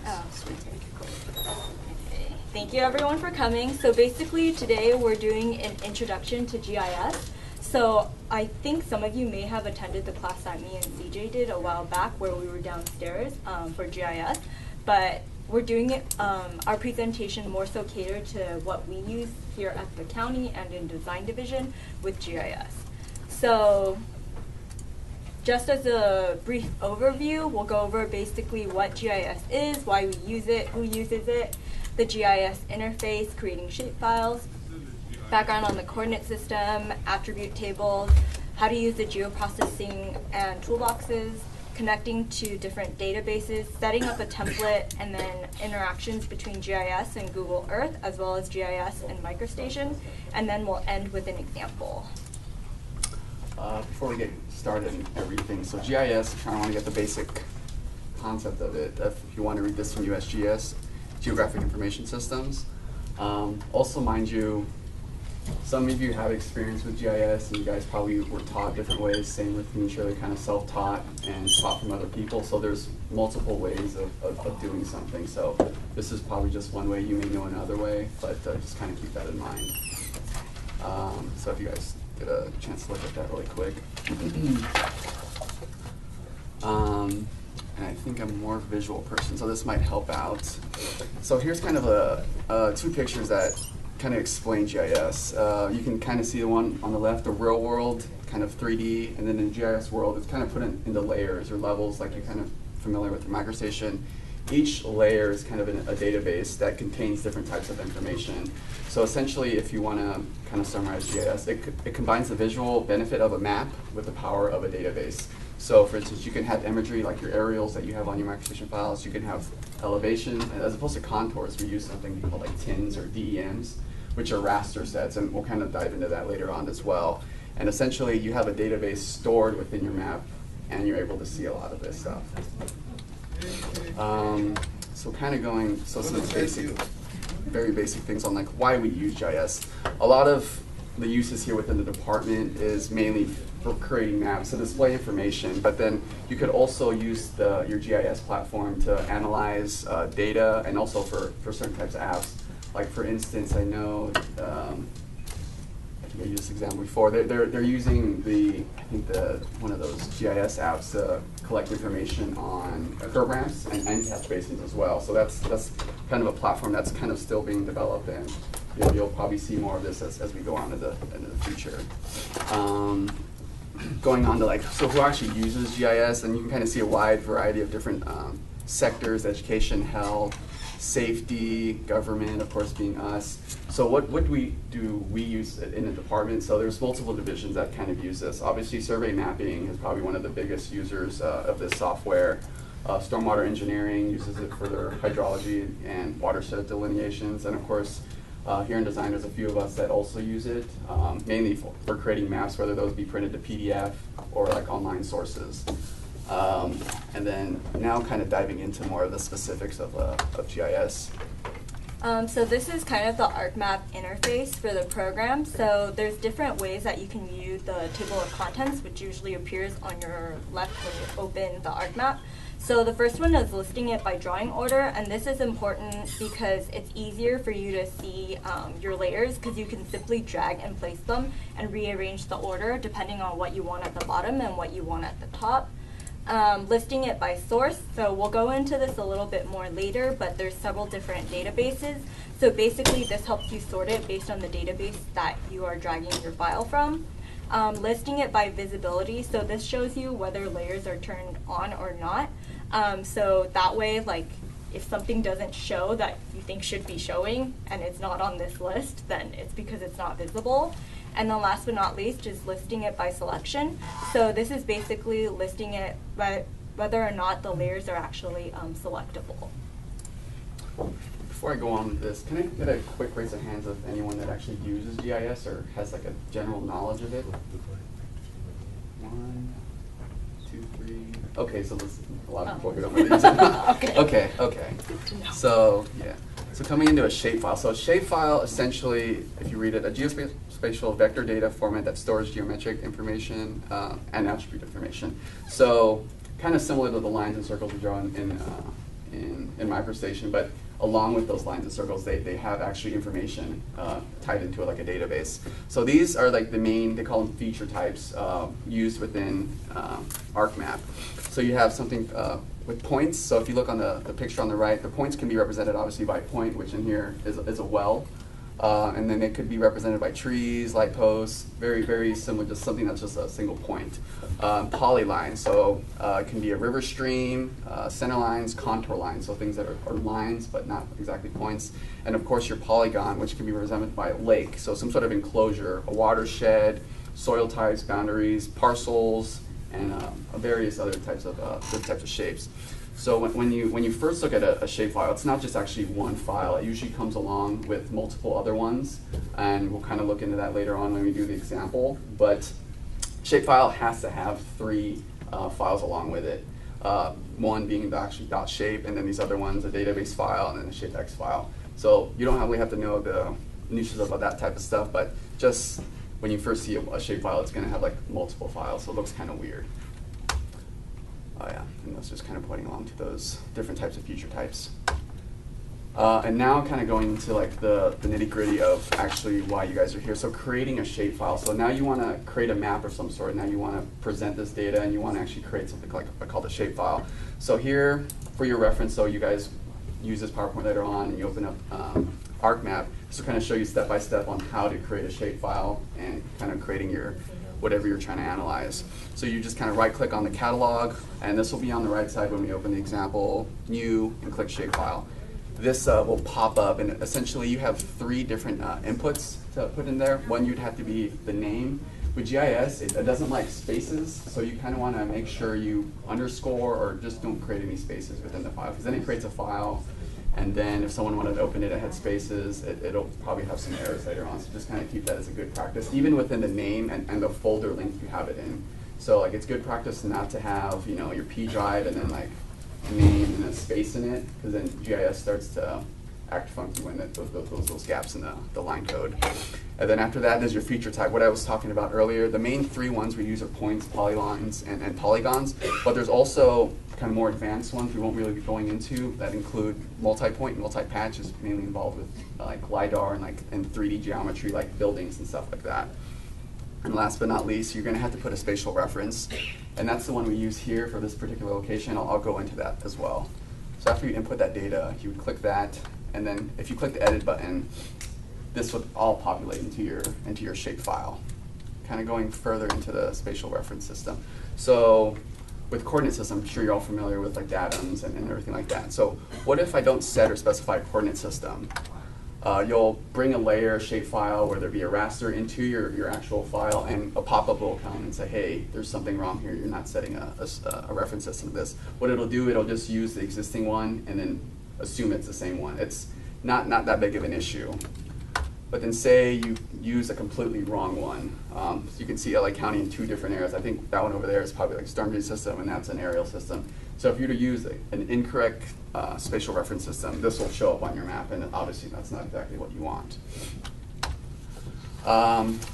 Oh, sweet. Okay. Thank you everyone for coming. So basically today we're doing an introduction to GIS. So I think some of you may have attended the class that me and CJ did a while back where we were downstairs for GIS, but we're doing it, our presentation more so catered to what we use here at the county and in design division with GIS. So just as a brief overview, we'll go over basically what GIS is, why we use it, who uses it, the GIS interface, creating shapefiles, background on the coordinate system, attribute tables, how to use the geoprocessing and toolboxes, connecting to different databases, setting up a template, and then interactions between GIS and Google Earth, as well as GIS and MicroStation, and then we'll end with an example. Before we get started and everything, so GIS, if you want to get the basic concept of it, if you want to read this from USGS, Geographic Information Systems. Also, mind you, some of you have experience with GIS, and you guys probably were taught different ways. Same with me and Shirley, kind of self-taught and taught from other people. So there's multiple ways of doing something. So this is probably just one way. You may know another way, but just kind of keep that in mind. So if you guys get a chance to look at that really quick. And I think I'm a more visual person, so this might help out. So here's kind of two pictures that kind of explain GIS. You can kind of see the one on the left, the real world, kind of 3D, and then in GIS world, it's kind of put into layers or levels, like you're kind of familiar with the MicroStation. Each layer is kind of a database that contains different types of information. So essentially, if you want to kind of summarize GIS, it combines the visual benefit of a map with the power of a database. So for instance, you can have imagery like your aerials that you have on your MicroStation files. You can have elevation, as opposed to contours, we use something called like TINs or DEMs, which are raster sets, and we'll kind of dive into that later on as well. And essentially, you have a database stored within your map, and you're able to see a lot of this stuff. So kind of going, so some basic, very basic things on like why we use GIS. A lot of the uses here within the department is mainly for creating maps to display information, but then you could also use your GIS platform to analyze data, and also for certain types of apps. Like for instance, I know, I think I used this example before. They're using one of those GIS apps to collect information on curb ramps and catch basins as well. So that's kind of a platform that's kind of still being developed, and you'll probably see more of this as we go on into the future. Going on to so who actually uses GIS, and you can kind of see a wide variety of different sectors: education, health, safety, government, of course being us. So what we use in the department? So there's multiple divisions that kind of use this. Obviously, survey mapping is probably one of the biggest users of this software. Stormwater engineering uses it for their hydrology and watershed delineations, and of course, here in design, there's a few of us that also use it, mainly for creating maps, whether those be printed to PDF or like online sources. And then now kind of diving into more of the specifics of GIS. So this is kind of the ArcMap interface for the program. So there's different ways that you can view the table of contents, which usually appears on your left when you open the ArcMap. So the first one is listing it by drawing order, and this is important because it's easier for you to see your layers, because you can simply drag and place them and rearrange the order depending on what you want at the bottom and what you want at the top. Listing it by source, so we'll go into this a little bit more later, but there's several different databases. So basically this helps you sort it based on the database that you are dragging your file from. Listing it by visibility, so this shows you whether layers are turned on or not. So that way, like, if something doesn't show that you think should be showing and it's not on this list, then it's because it's not visible. And then last but not least is listing it by selection. So this is basically listing it by whether or not the layers are actually selectable. Before I go on with this, can I get a quick raise of hands of anyone that actually uses GIS or has like a general knowledge of it? 1, 2, 3. Okay, so there's a lot of people who don't really use it. Okay. So yeah. So coming into a shapefile. So a shapefile, essentially, if you read it, a geospatial vector data format that stores geometric information and attribute information. So kind of similar to the lines and circles we draw in in MicroStation, but along with those lines and circles, they have actually information tied into it, like a database. So these are like the main, they call them feature types used within ArcMap. So you have something with points. So if you look on the picture on the right, the points can be represented obviously by point, which in here is a well. And then it could be represented by trees, light posts, very, very similar, just something that's just a single point. Polyline, so it can be a river stream, center lines, contour lines, so things that are lines but not exactly points. And of course your polygon, which can be represented by a lake, so some sort of enclosure, a watershed, soil types, boundaries, parcels, and various other types of shapes. So when you first look at a shapefile, it's not just actually one file. It usually comes along with multiple other ones, and we'll kind of look into that later on when we do the example. But shapefile has to have 3 files along with it. One being the actually .shape, and then these other ones, a database file, and then a shapex file. So you don't really have to know the niches about that type of stuff, but just when you first see a shapefile, it's going to have like multiple files, so it looks kind of weird. Oh yeah, and that's just kind of pointing along to those different types of feature types. And now kind of going into like the nitty gritty of actually why you guys are here. So creating a shapefile. So now you want to create a map of some sort. Now you want to present this data and you want to actually create something like called a shapefile. So here, for your reference, so you guys use this PowerPoint later on and you open up ArcMap, this will kind of show you step by step on how to create a shapefile and kind of creating your whatever you're trying to analyze. So you just kind of right click on the catalog, and this will be on the right side when we open the example, new, and click shapefile. This will pop up, and essentially you have 3 different inputs to put in there. One, you'd have to be the name. With GIS, it doesn't like spaces, so you kind of want to make sure you underscore or just don't create any spaces within the file, because then it creates a file, and then if someone wanted to open it, it had spaces, it'll probably have some errors later on. So just kind of keep that as a good practice, even within the name and the folder link you have it in. So like it's good practice not to have, you know, your P drive and then like name and a space in it, because then GIS starts to act funky when those gaps in the line code. And then after that, there's your feature type, what I was talking about earlier. The main 3 ones we use are points, polylines, and polygons, but there's also kind of more advanced ones we won't really be going into that include multi-point and multi-patch, is mainly involved with like LiDAR and 3D geometry, like buildings and stuff like that. And last but not least, you're going to have to put a spatial reference, and that's the one we use here for this particular location. I'll go into that as well. So after you input that data, you would click that, and then if you click the edit button, this would all populate into your shapefile. Kind of going further into the spatial reference system. So with coordinate system, I'm sure you're all familiar with like datums and everything like that. So what if I don't set or specify a coordinate system? You'll bring a layer shapefile, whether it be a raster, into your actual file, and a pop-up will come and say, hey, there's something wrong here. You're not setting a reference system to this. What it'll do, it'll just use the existing one and then assume it's the same one. It's not that big of an issue. But then say you use a completely wrong one. So you can see LA County in 2 different areas. I think that one over there is probably like storm drain system, and that's an aerial system. So if you were to use an incorrect spatial reference system, this will show up on your map, and obviously that's not exactly what you want.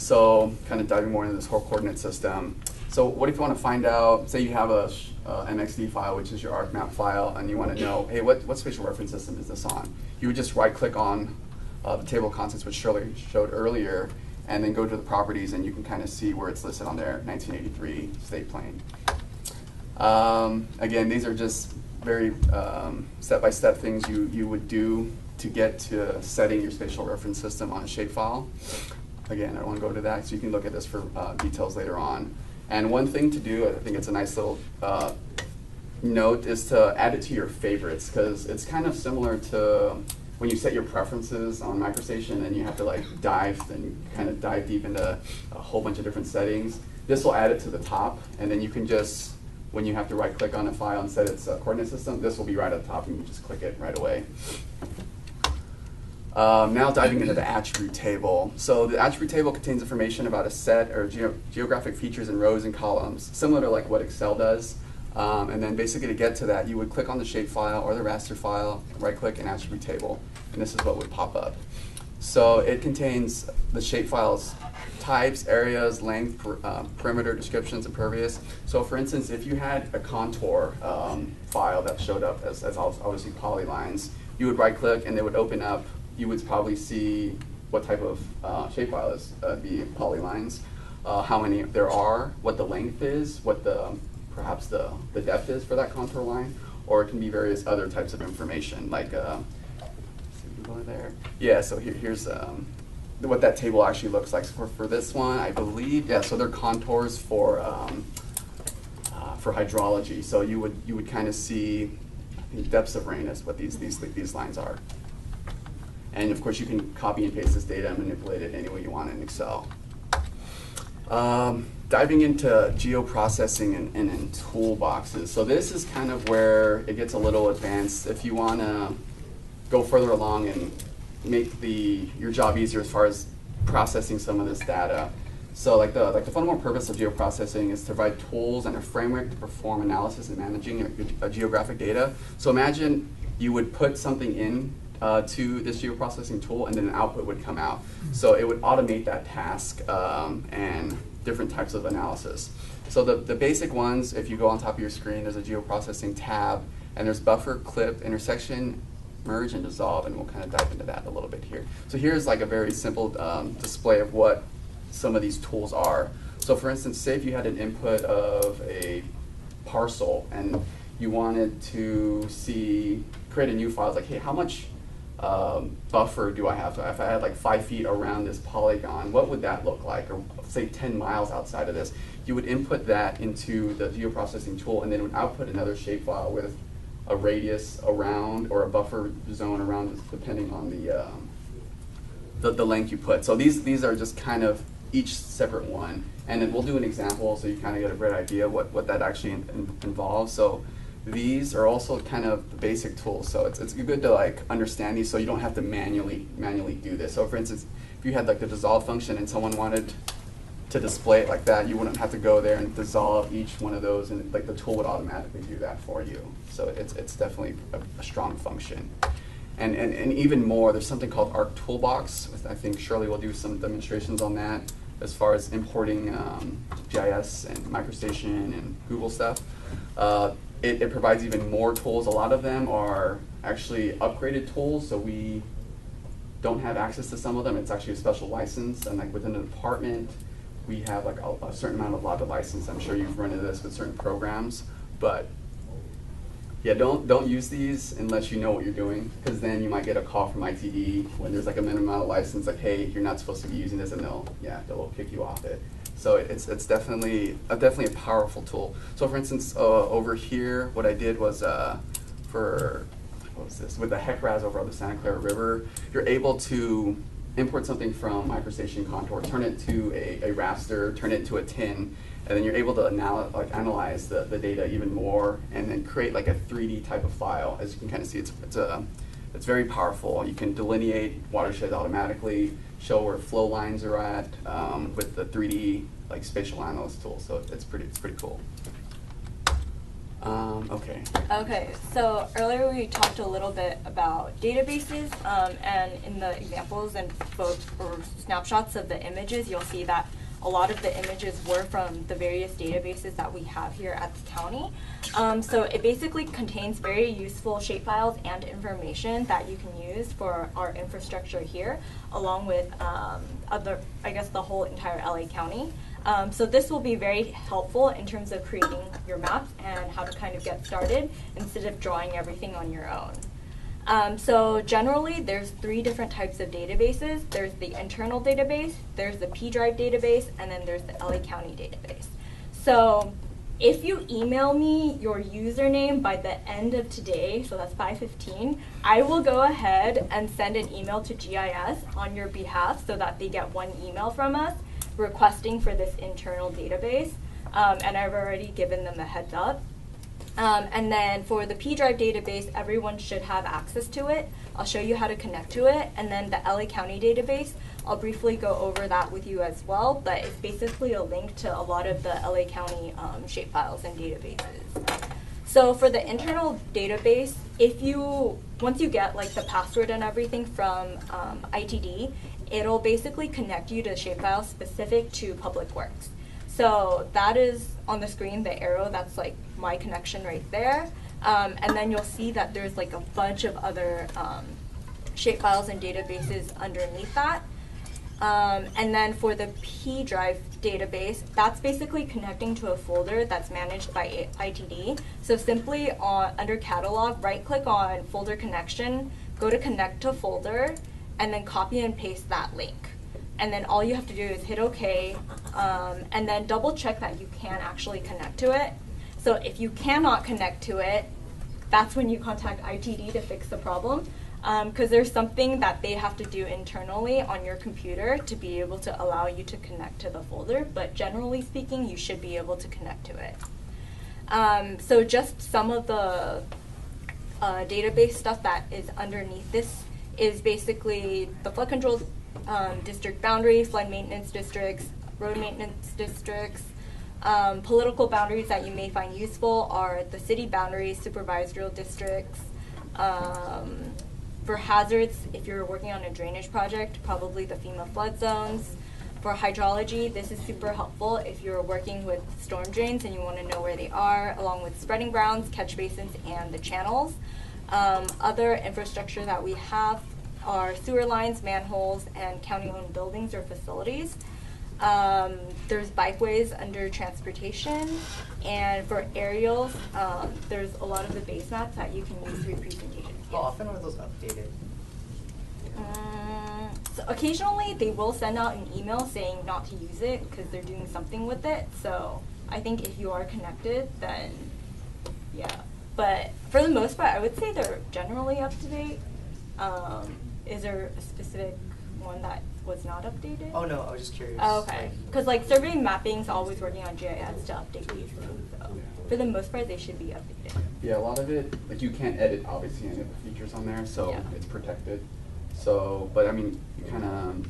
So kind of diving more into this whole coordinate system. So what if you want to find out, say you have a MXD file, which is your ArcMap file, and you want to know, hey, what spatial reference system is this on? You would just right click on the table of contents, which Shirley showed earlier, and then go to the properties, and you can kind of see where it's listed on there, 1983 state plane. Again, these are just very step-by-step things you would do to get to setting your spatial reference system on a shapefile. Again, I don't want to go into that, so you can look at this for details later on. And one thing to do, I think it's a nice little note, is to add it to your favorites, because it's kind of similar to when you set your preferences on MicroStation and you have to like dive deep into a whole bunch of different settings. This will add it to the top, and then you can just, when you have to right click on a file and set its coordinate system, this will be right at the top and you just click it right away. Now diving into the attribute table. So the attribute table contains information about a set or geographic features in rows and columns, similar to like what Excel does. And then basically to get to that, you would click on the shapefile or the raster file, right click, and attribute table. And this is what would pop up. So it contains the shapefiles types, areas, length, perimeter, descriptions, impervious. So for instance, if you had a contour file that showed up as obviously polylines, you would right click and it would open up. You would probably see what type of shapefile is the polylines, how many there are, what the length is, what perhaps the depth is for that contour line, or it can be various other types of information like there. Yeah, so here's what that table actually looks like. So for this one, I believe, yeah, so they're contours for hydrology. So you would kind of see, I think, depths of rain is what these lines are. And of course, you can copy and paste this data and manipulate it any way you want in Excel. Diving into geoprocessing and in toolboxes. So this is kind of where it gets a little advanced. If you want to go further along and make your job easier as far as processing some of this data. So like the fundamental purpose of geoprocessing is to provide tools and a framework to perform analysis and managing a geographic data. So imagine you would put something in to this geoprocessing tool and then an output would come out. So it would automate that task and different types of analysis. So the basic ones, if you go on top of your screen, there's a geoprocessing tab and there's buffer, clip, intersection, merge, and dissolve, and we'll kind of dive into that a little bit here. So here's like a very simple display of what some of these tools are. So for instance, say if you had an input of a parcel and you wanted to create a new file, it's like, hey, how much buffer do I have? So if I had like 5 feet around this polygon, what would that look like? Or say 10 miles outside of this. You would input that into the geoprocessing tool and then it would output another shapefile with a radius around or a buffer zone around, depending on the length you put. So these are just kind of each separate one, and then we'll do an example so you kind of get a great idea what that actually involves. So these are also kind of the basic tools. So it's good to like understand these so you don't have to manually do this. So for instance, if you had like the dissolve function and someone wanted to display it like that, you wouldn't have to go there and dissolve each one of those, and like the tool would automatically do that for you. So it's definitely a strong function. And even more, there's something called Arc Toolbox. I think Shirley will do some demonstrations on that as far as importing GIS and MicroStation and Google stuff. It provides even more tools. A lot of them are actually upgraded tools, so we don't have access to some of them. It's actually a special license, and like within the department, we have like a certain amount of allotted license. I'm sure you've run into this with certain programs, but yeah, don't use these unless you know what you're doing, because then you might get a call from ITD when there's like a minimum amount of license, like, hey, you're not supposed to be using this, and they'll kick you off it. So it's definitely a powerful tool. So for instance, over here, what I did was with the HECRAS over on the Santa Clara River, you're able to import something from MicroStation Contour, turn it to a raster, turn it into a tin, and then you're able to analyze the data even more, and then create like a 3D type of file. As you can kind of see, it's very powerful. You can delineate watersheds automatically, show where flow lines are at with the 3D like spatial analyst tool. So it's pretty cool. Okay. Okay, so earlier we talked a little bit about databases, and in the examples and snapshots of the images, you'll see that a lot of the images were from the various databases that we have here at the county. So it basically contains very useful shapefiles and information that you can use for our infrastructure here, along with the whole entire LA County. So this will be very helpful in terms of creating your maps and how to kind of get started instead of drawing everything on your own. So generally, there's 3 different types of databases. There's the internal database, there's the P-Drive database, and then there's the LA County database. So if you email me your username by the end of today, so that's 5:15, I will go ahead and send an email to GIS on your behalf so that they get one email from us requesting for this internal database, and I've already given them a heads up. And then for the P-Drive database, everyone should have access to it. I'll show you how to connect to it. And then the LA County database, I'll briefly go over that with you as well, but it's basically a link to a lot of the LA County shapefiles and databases. So for the internal database, once you get like the password and everything from ITD, it'll basically connect you to shapefile specific to public works. So that is on the screen, the arrow, that's like my connection right there. And then you'll see that there's like a bunch of other shapefiles and databases underneath that. And then for the P drive database, that's basically connecting to a folder that's managed by ITD. So simply under Catalog, right-click on Folder Connection, go to Connect to Folder, and then copy and paste that link. And then all you have to do is hit OK, and then double check that you can actually connect to it. So if you cannot connect to it, that's when you contact ITD to fix the problem. Because there's something that they have to do internally on your computer to be able to allow you to connect to the folder, but generally speaking, you should be able to connect to it. So just some of the database stuff that is underneath this is basically the flood control district boundaries, flood maintenance districts, road maintenance districts. Political boundaries that you may find useful are the city boundaries, supervisory districts. For hazards, if you're working on a drainage project, probably the FEMA flood zones. For hydrology, this is super helpful if you're working with storm drains and you want to know where they are, along with spreading grounds, catch basins, and the channels. Other infrastructure that we have are sewer lines, manholes, and county-owned buildings or facilities. There's bikeways under transportation, and for aerials, there's a lot of the base maps that you can use through presentations. How often are those updated? So occasionally they will send out an email saying not to use it because they're doing something with it. So I think if you are connected, then yeah. But for the most part, I would say they're generally up to date. Is there a specific one that was not updated? Oh no, I was just curious. Oh, okay. Because like survey mapping's always working on GIS to update these things. So for the most part, they should be updated. Yeah, a lot of it, like you can't edit obviously any of the features on there, so Yeah. it's protected. So, but I mean, you kind of,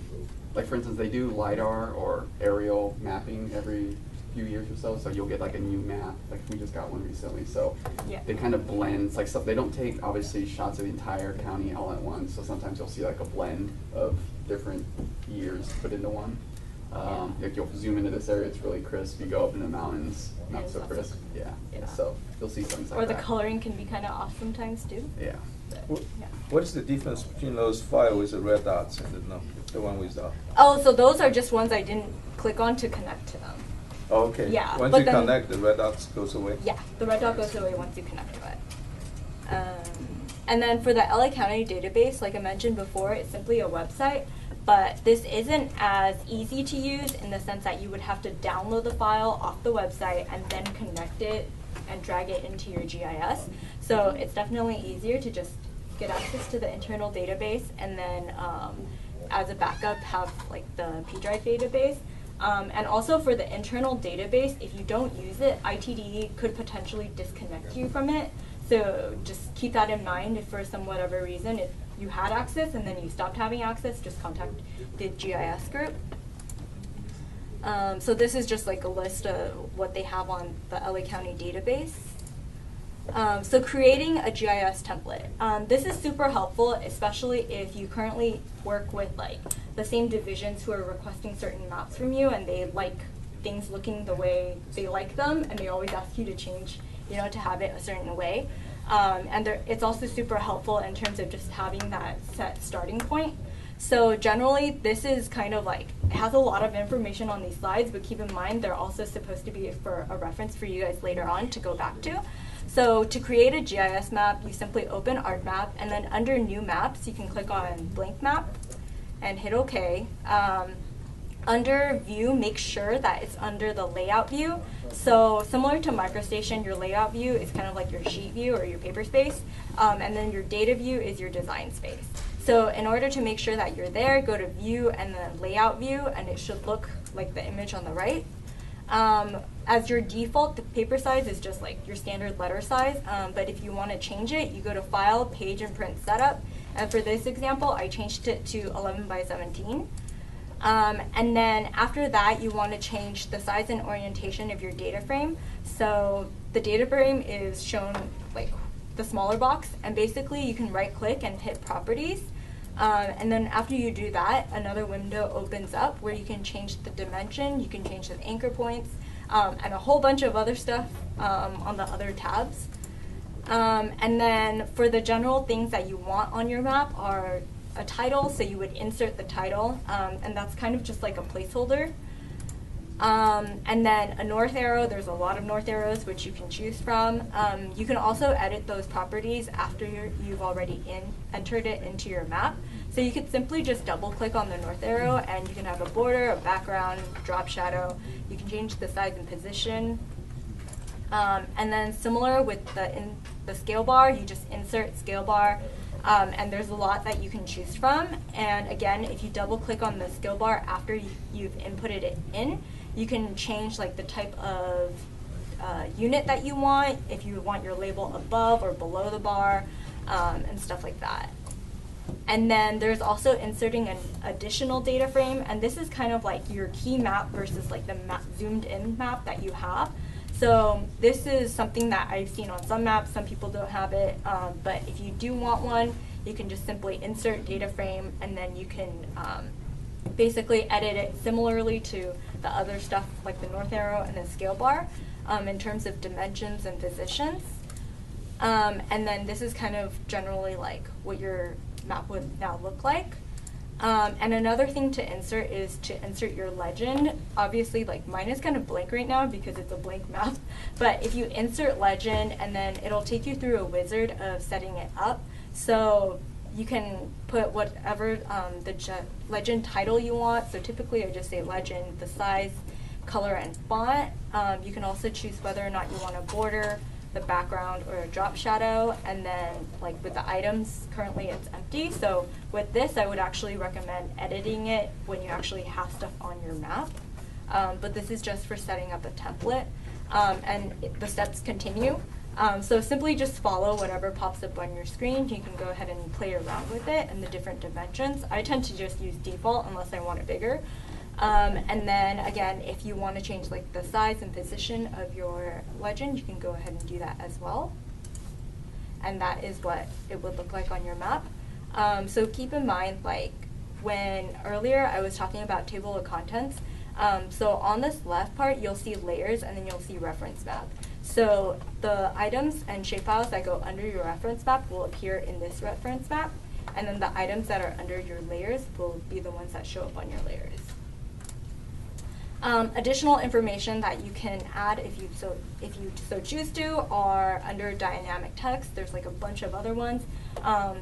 like for instance, they do LiDAR or aerial mapping every few years or so, so you'll get like a new map, like we just got one recently, so Yeah. they kind of blend, it's like stuff, they don't take obviously shots of the entire county all at once, so sometimes you'll see like a blend of different years put into one. Like you'll zoom into this area, it's really crisp, you go up in the mountains, not It's so not so crisp, crisp. yeah. Yeah. So you'll see things like Or that. the coloring can be kind of off sometimes too. Yeah. But, yeah. What is the difference between those files with the red dots and the one without? Oh, so those are just ones I didn't click on to connect to them. Oh, okay. Yeah, Once but you then- connect, the red dots goes away? Yeah, the red dot goes away once you connect to it. And then for the LA County database, like I mentioned before, it's simply a website, but this isn't as easy to use in the sense that you would have to download the file off the website and then connect it and drag it into your GIS. So it's definitely easier to just get access to the internal database and then as a backup have like the P drive database. And also for the internal database, if you don't use it, ITD could potentially disconnect you from it. So just keep that in mind. If for some whatever reason, if you had access and then you stopped having access, just contact the GIS group. So this is just like a list of what they have on the LA County database. So creating a GIS template. This is super helpful, especially if you currently work with like the same divisions who are requesting certain maps from you and they like things looking the way they like them and they always ask you to change, you know, to have it a certain way. And it's also super helpful in terms of just having that set starting point. So generally, this is kind of like, it has a lot of information on these slides, but keep in mind they're also supposed to be for a reference for you guys later on to go back to. So to create a GIS map, you simply open ArcMap, and then under New Maps, you can click on Blank Map and hit OK. Under View, make sure that it's under the Layout view. So similar to MicroStation, your Layout view is kind of like your sheet view or your paper space, and then your Data view is your design space. So in order to make sure that you're there, go to View and then Layout view, and it should look like the image on the right. As your default, the paper size is just like your standard letter size, but if you want to change it, you go to File, Page, and Print Setup. And for this example, I changed it to 11 by 17. And then after that, you want to change the size and orientation of your data frame. So the data frame is shown like the smaller box, and basically you can right click and hit properties. And then after you do that, another window opens up where you can change the dimension, you can change the anchor points, and a whole bunch of other stuff on the other tabs. And then for the general things that you want on your map are a title, so you would insert the title, and that's kind of just like a placeholder. And then a north arrow, there's a lot of north arrows which you can choose from. You can also edit those properties after you've already entered it into your map. So you could simply just double click on the north arrow and you can have a border, a background, drop shadow. You can change the size and position. And then similar with the scale bar, you just insert scale bar. And there's a lot that you can choose from. And again, if you double click on the scale bar after you've inputted it in, you can change like the type of unit that you want, if you want your label above or below the bar, and stuff like that. And then there's also inserting an additional data frame, and this is kind of like your key map versus like the zoomed in map that you have. So this is something that I've seen on some maps, some people don't have it, but if you do want one, you can just simply insert data frame, and then you can basically edit it similarly to the other stuff like the north arrow and the scale bar in terms of dimensions and positions. And then this is kind of generally like what your map would now look like. And another thing to insert is to insert your legend. Obviously, like mine is kind of blank right now because it's a blank map. But if you insert legend, and then it'll take you through a wizard of setting it up. So you can put whatever the legend title you want. So typically I just say legend, the size, color, and font. You can also choose whether or not you want a border, the background, or a drop shadow. And then like with the items, currently it's empty. So with this, I would actually recommend editing it when you actually have stuff on your map. But this is just for setting up a template. And the steps continue. So simply just follow whatever pops up on your screen. You can go ahead and play around with it and the different dimensions. I tend to just use default unless I want it bigger. And then again, if you want to change like the size and position of your legend, you can go ahead and do that as well. And that is what it would look like on your map. So keep in mind, like when earlier I was talking about table of contents, so on this left part, you'll see layers and then you'll see reference map. So the items and shapefiles that go under your reference map will appear in this reference map, and then the items that are under your layers will be the ones that show up on your layers. Additional information that you can add if you so choose to are under dynamic text. There's like a bunch of other ones.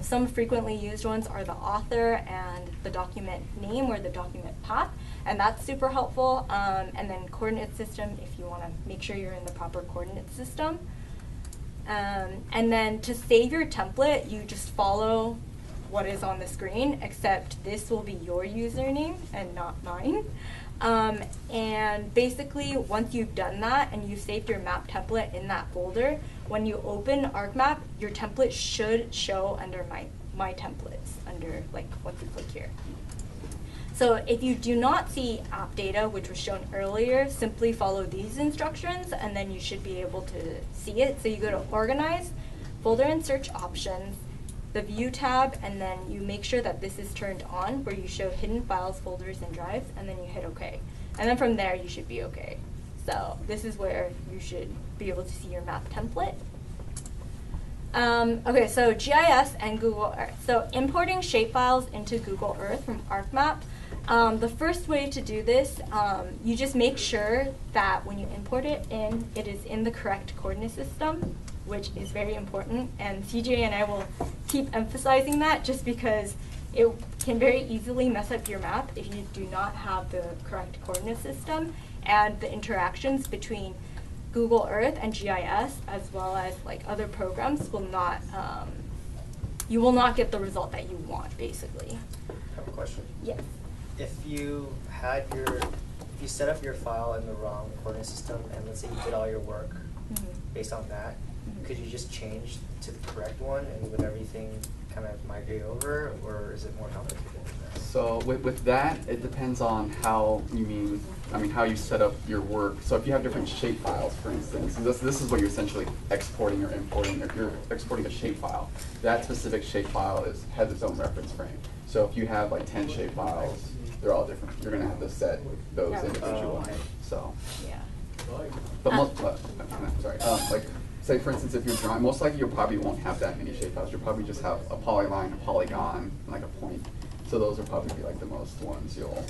Some frequently used ones are the author and the document name or the document path, and that's super helpful. And then coordinate system if you want to make sure you're in the proper coordinate system. And then to save your template, you just follow what is on the screen, except this will be your username and not mine. And basically, once you've done that and you've saved your map template in that folder, when you open ArcMap, your template should show under my templates, under like once you click here. So if you do not see app data, which was shown earlier, simply follow these instructions and then you should be able to see it. So you go to Organize, Folder and Search Options, the View tab, and then you make sure that this is turned on where you show hidden files, folders, and drives, and then you hit OK. And then from there, you should be OK. So this is where you should be able to see your map template. Okay, so GIS and Google Earth. So importing shapefiles into Google Earth from ArcMap. The first way to do this, you just make sure that when you import it in, it is in the correct coordinate system, which is very important. And CJ and I will keep emphasizing that just because it can very easily mess up your map if you do not have the correct coordinate system, and the interactions between Google Earth and GIS, as well as like other programs, will not, you will not get the result that you want, basically. I have a question. Yes. If you set up your file in the wrong coordinate system, and let's say you did all your work based on that, could you just change to the correct one and would everything kind of migrate over, or is it more complicated than this? So with that, it depends on how how you set up your work. So if you have different shape files, for instance, this is what you're essentially exporting or importing. If you're exporting a shape file, that specific shape file has its own reference frame. So if you have like 10 shape files, they're all different. You're going to have to set those individually. So, Yeah. but sorry, like say for instance, if you're drawing, most likely you probably won't have that many shape files. You'll probably just have a polyline, a polygon, and like a point. So those will probably be like the most ones you'll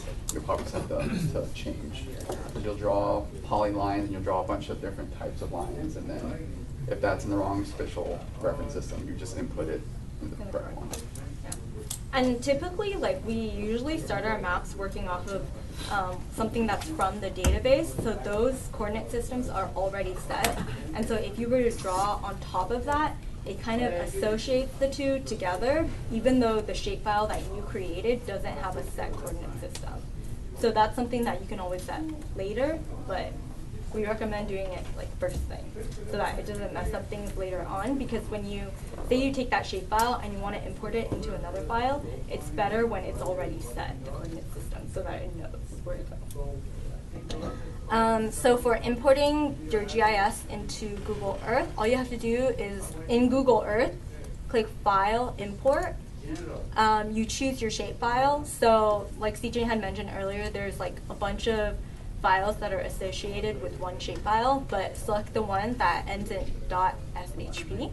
probably set to change. Because you'll draw polylines and you'll draw a bunch of different types of lines, and then if that's in the wrong spatial reference system, you just input it into the correct one. And typically, like, we usually start our maps working off of something that's from the database. So those coordinate systems are already set. And so if you were to draw on top of that, it kind of associates the two together, even though the shapefile that you created doesn't have a set coordinate system. So that's something that you can always set later, but we recommend doing it like first thing so that it doesn't mess up things later on, because when you say you take that shapefile and you want to import it into another file, it's better when it's already set, the coordinate system, so that it knows where to go. So for importing your GIS into Google Earth, all you have to do is in Google Earth, click File, Import. You choose your shapefile. So like CJ had mentioned earlier, there's like a bunch of files that are associated with one shapefile, but select the one that ends in .shp.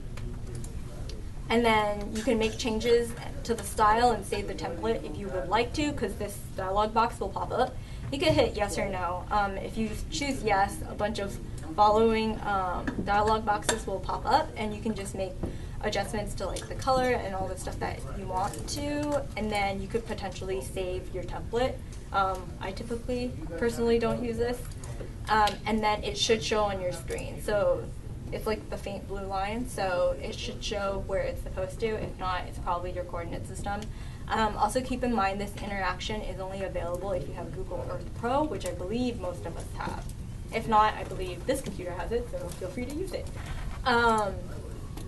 And then you can make changes to the style and save the template if you would like to, because this dialog box will pop up. You can hit yes or no. If you choose yes, a bunch of following dialog boxes will pop up, and you can just make adjustments to like the color and all the stuff that you want to, and then you could potentially save your template. I typically, personally don't use this. And then it should show on your screen. So it's like the faint blue line, so it should show where it's supposed to. If not, it's probably your coordinate system. Also keep in mind this interaction is only available if you have Google Earth Pro, which I believe most of us have. If not, I believe this computer has it, so feel free to use it.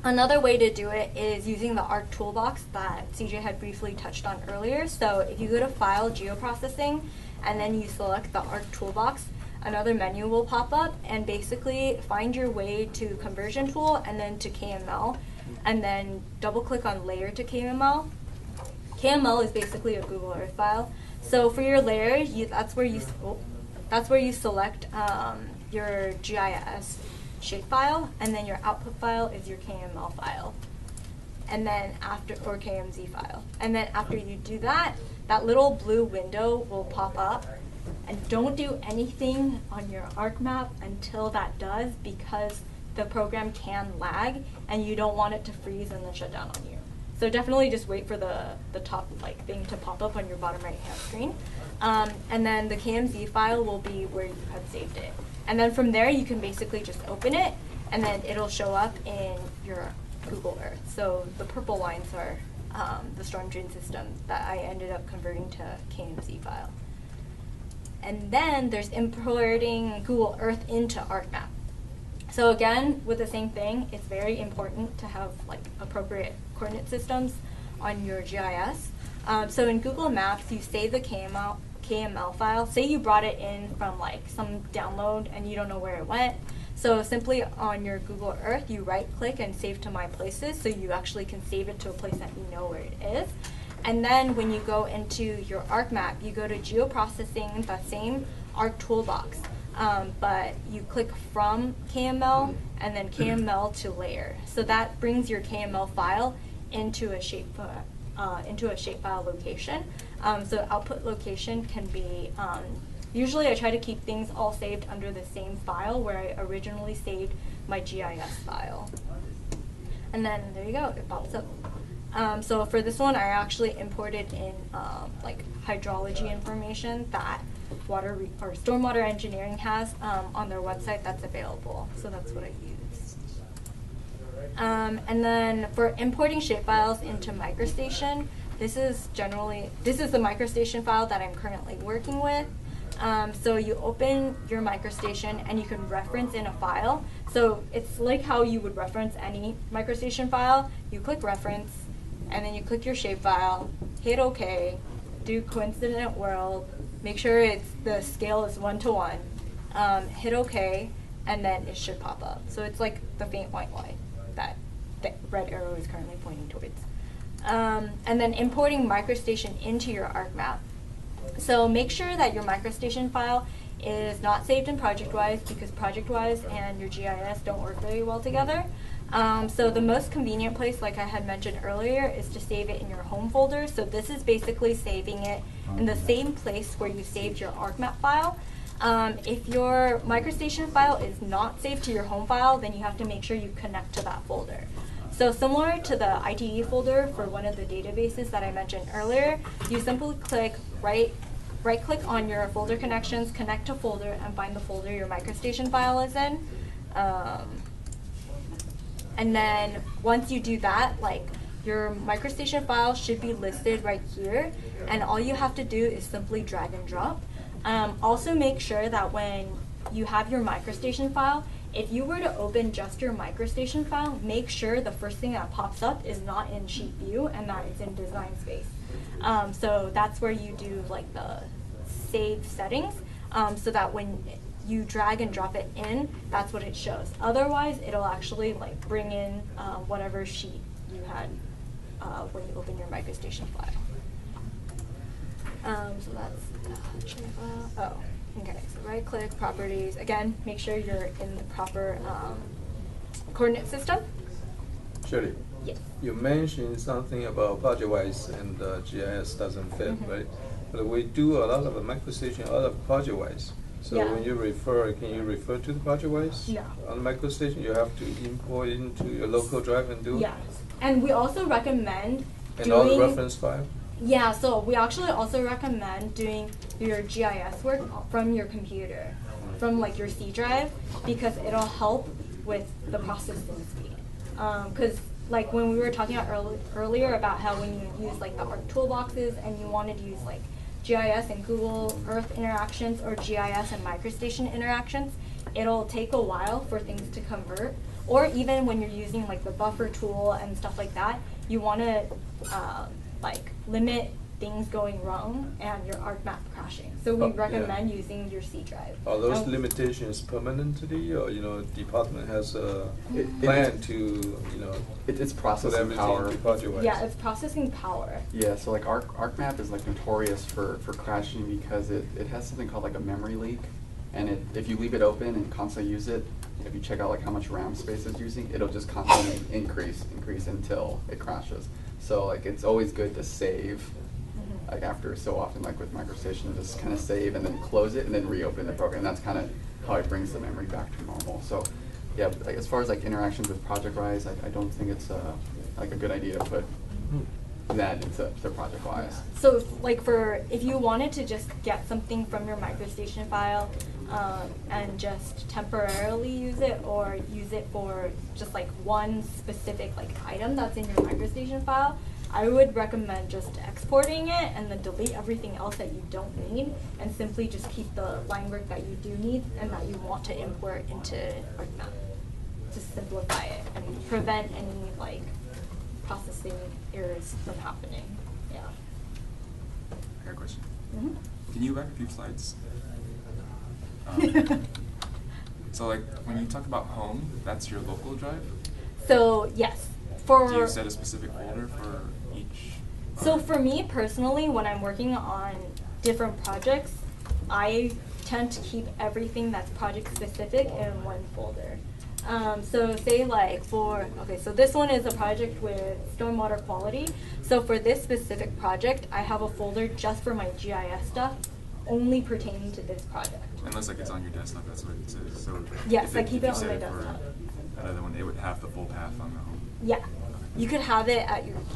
Another way to do it is using the Arc toolbox that CJ had briefly touched on earlier. So if you go to File, Geoprocessing, and then you select the Arc toolbox, another menu will pop up, and basically find your way to Conversion Tool and then to KML, and then double click on Layer to KML. KML is basically a Google Earth file. So for your layers, that's where you select your GIS shapefile, and then your output file is your KML file, and then or KMZ file. And then after you do that, that little blue window will pop up, and don't do anything on your ArcMap until that does, because the program can lag, and you don't want it to freeze and then shut down on you. So definitely just wait for the top thing to pop up on your bottom right hand screen. And then the KMZ file will be where you have saved it. And then from there, you can basically just open it, and then it'll show up in your Google Earth. So the purple lines are the storm drain system that I ended up converting to KMZ file. And then there's importing Google Earth into ArcMap. So again, with the same thing, it's very important to have like appropriate coordinate systems on your GIS. So in Google Maps, you save the KML file. Say you brought it in from like some download and you don't know where it went. So simply on your Google Earth, you right click and save to My Places, so you actually can save it to a place that you know where it is. And then when you go into your ArcMap, you go to Geoprocessing, the same Arc toolbox, but you click from KML and then KML to Layer. So that brings your KML file into a shapefile location. So output location can be, usually I try to keep things all saved under the same file where I originally saved my GIS file. And then there you go, it pops up. So for this one, I actually imported in like hydrology information that stormwater engineering has on their website that's available. So that's what I used. And then for importing shapefiles into MicroStation, this is the MicroStation file that I'm currently working with. So you open your MicroStation and you can reference in a file. So it's like how you would reference any MicroStation file. You click reference, and then you click your shapefile, hit OK, do coincident world, make sure the scale is 1:1, hit OK, and then it should pop up. So it's like the faint white line that the red arrow is currently pointing towards. And then importing MicroStation into your ArcMap. So make sure that your MicroStation file is not saved in ProjectWise, because ProjectWise and your GIS don't work very well together. So the most convenient place, like I had mentioned earlier, is to save it in your home folder. So this is basically saving it in the same place where you saved your ArcMap file. If your MicroStation file is not saved to your home file, then you have to make sure you connect to that folder. So similar to the ITE folder for one of the databases that I mentioned earlier, you simply click right-click on your folder connections, connect to folder, and find the folder your MicroStation file is in. And then once you do that, like, your MicroStation file should be listed right here, and all you have to do is simply drag and drop. Also make sure that when you have your MicroStation file, if you were to open just your MicroStation file, make sure the first thing that pops up is not in sheet view and that it's in design space. So that's where you do like the save settings, so that when you drag and drop it in, that's what it shows. Otherwise, it'll actually like bring in whatever sheet you had when you open your MicroStation file. So that's okay. So right click, properties. Again, make sure you're in the proper coordinate system. Shirley, Yes. you mentioned something about ProjectWise and GIS doesn't fit, right? But we do a lot of MicroStation out of ProjectWise. So Yeah. when you refer, can you refer to the ProjectWise? No. On MicroStation, you have to import into your local drive and do it? Yes. And we also recommend And all the doing reference file? Yeah, so we actually also recommend doing your GIS work from your computer, from like your C drive, because it'll help with the processing speed. Because like when we were talking about earlier about how when you use like the Arc toolboxes and you wanted to use like GIS and Google Earth interactions or GIS and MicroStation interactions, it'll take a while for things to convert. Or even when you're using like the buffer tool and stuff like that, you want to like limit things going wrong and your ArcMap crashing. So we recommend using your C drive. Are those limitations permanently, or department has a plan to It's put processing everything power. to ProjectWise? Yeah, it's processing power. Yeah, so like ArcMap is like notorious for crashing because it has something called like a memory leak, and if you leave it open and constantly use it, if you check out like how much RAM space it's using, it'll just constantly increase until it crashes. So like it's always good to save, like after so often, like with MicroStation, just kind of save and then close it and then reopen the program. That's kind of how it brings the memory back to normal. So yeah, like as far as like interactions with ProjectWise, I don't think it's like a good idea to put that into ProjectWise. So like if you wanted to just get something from your MicroStation file and just temporarily use it, or use it for just like one specific like item that's in your MicroStation file, I would recommend just exporting it and then delete everything else that you don't need, and simply just keep the line work that you do need and that you want to import into ArcMap. Just simplify it and prevent any like processing errors from happening. Yeah. I got a question. Mm-hmm. Can you go back a few slides? So like when you talk about home, that's your local drive? So yes. Do you set a specific folder for each? So for me personally, when I'm working on different projects, I tend to keep everything that's project specific in one folder. So say like so this one is a project with stormwater quality. So for this specific project, I have a folder just for my GIS stuff, only pertaining to this project. Unless like it's on your desktop, that's what it says. So Yes, I keep it if on you my set it for desktop. another one, it would have the full path on the home. Yeah. You could have it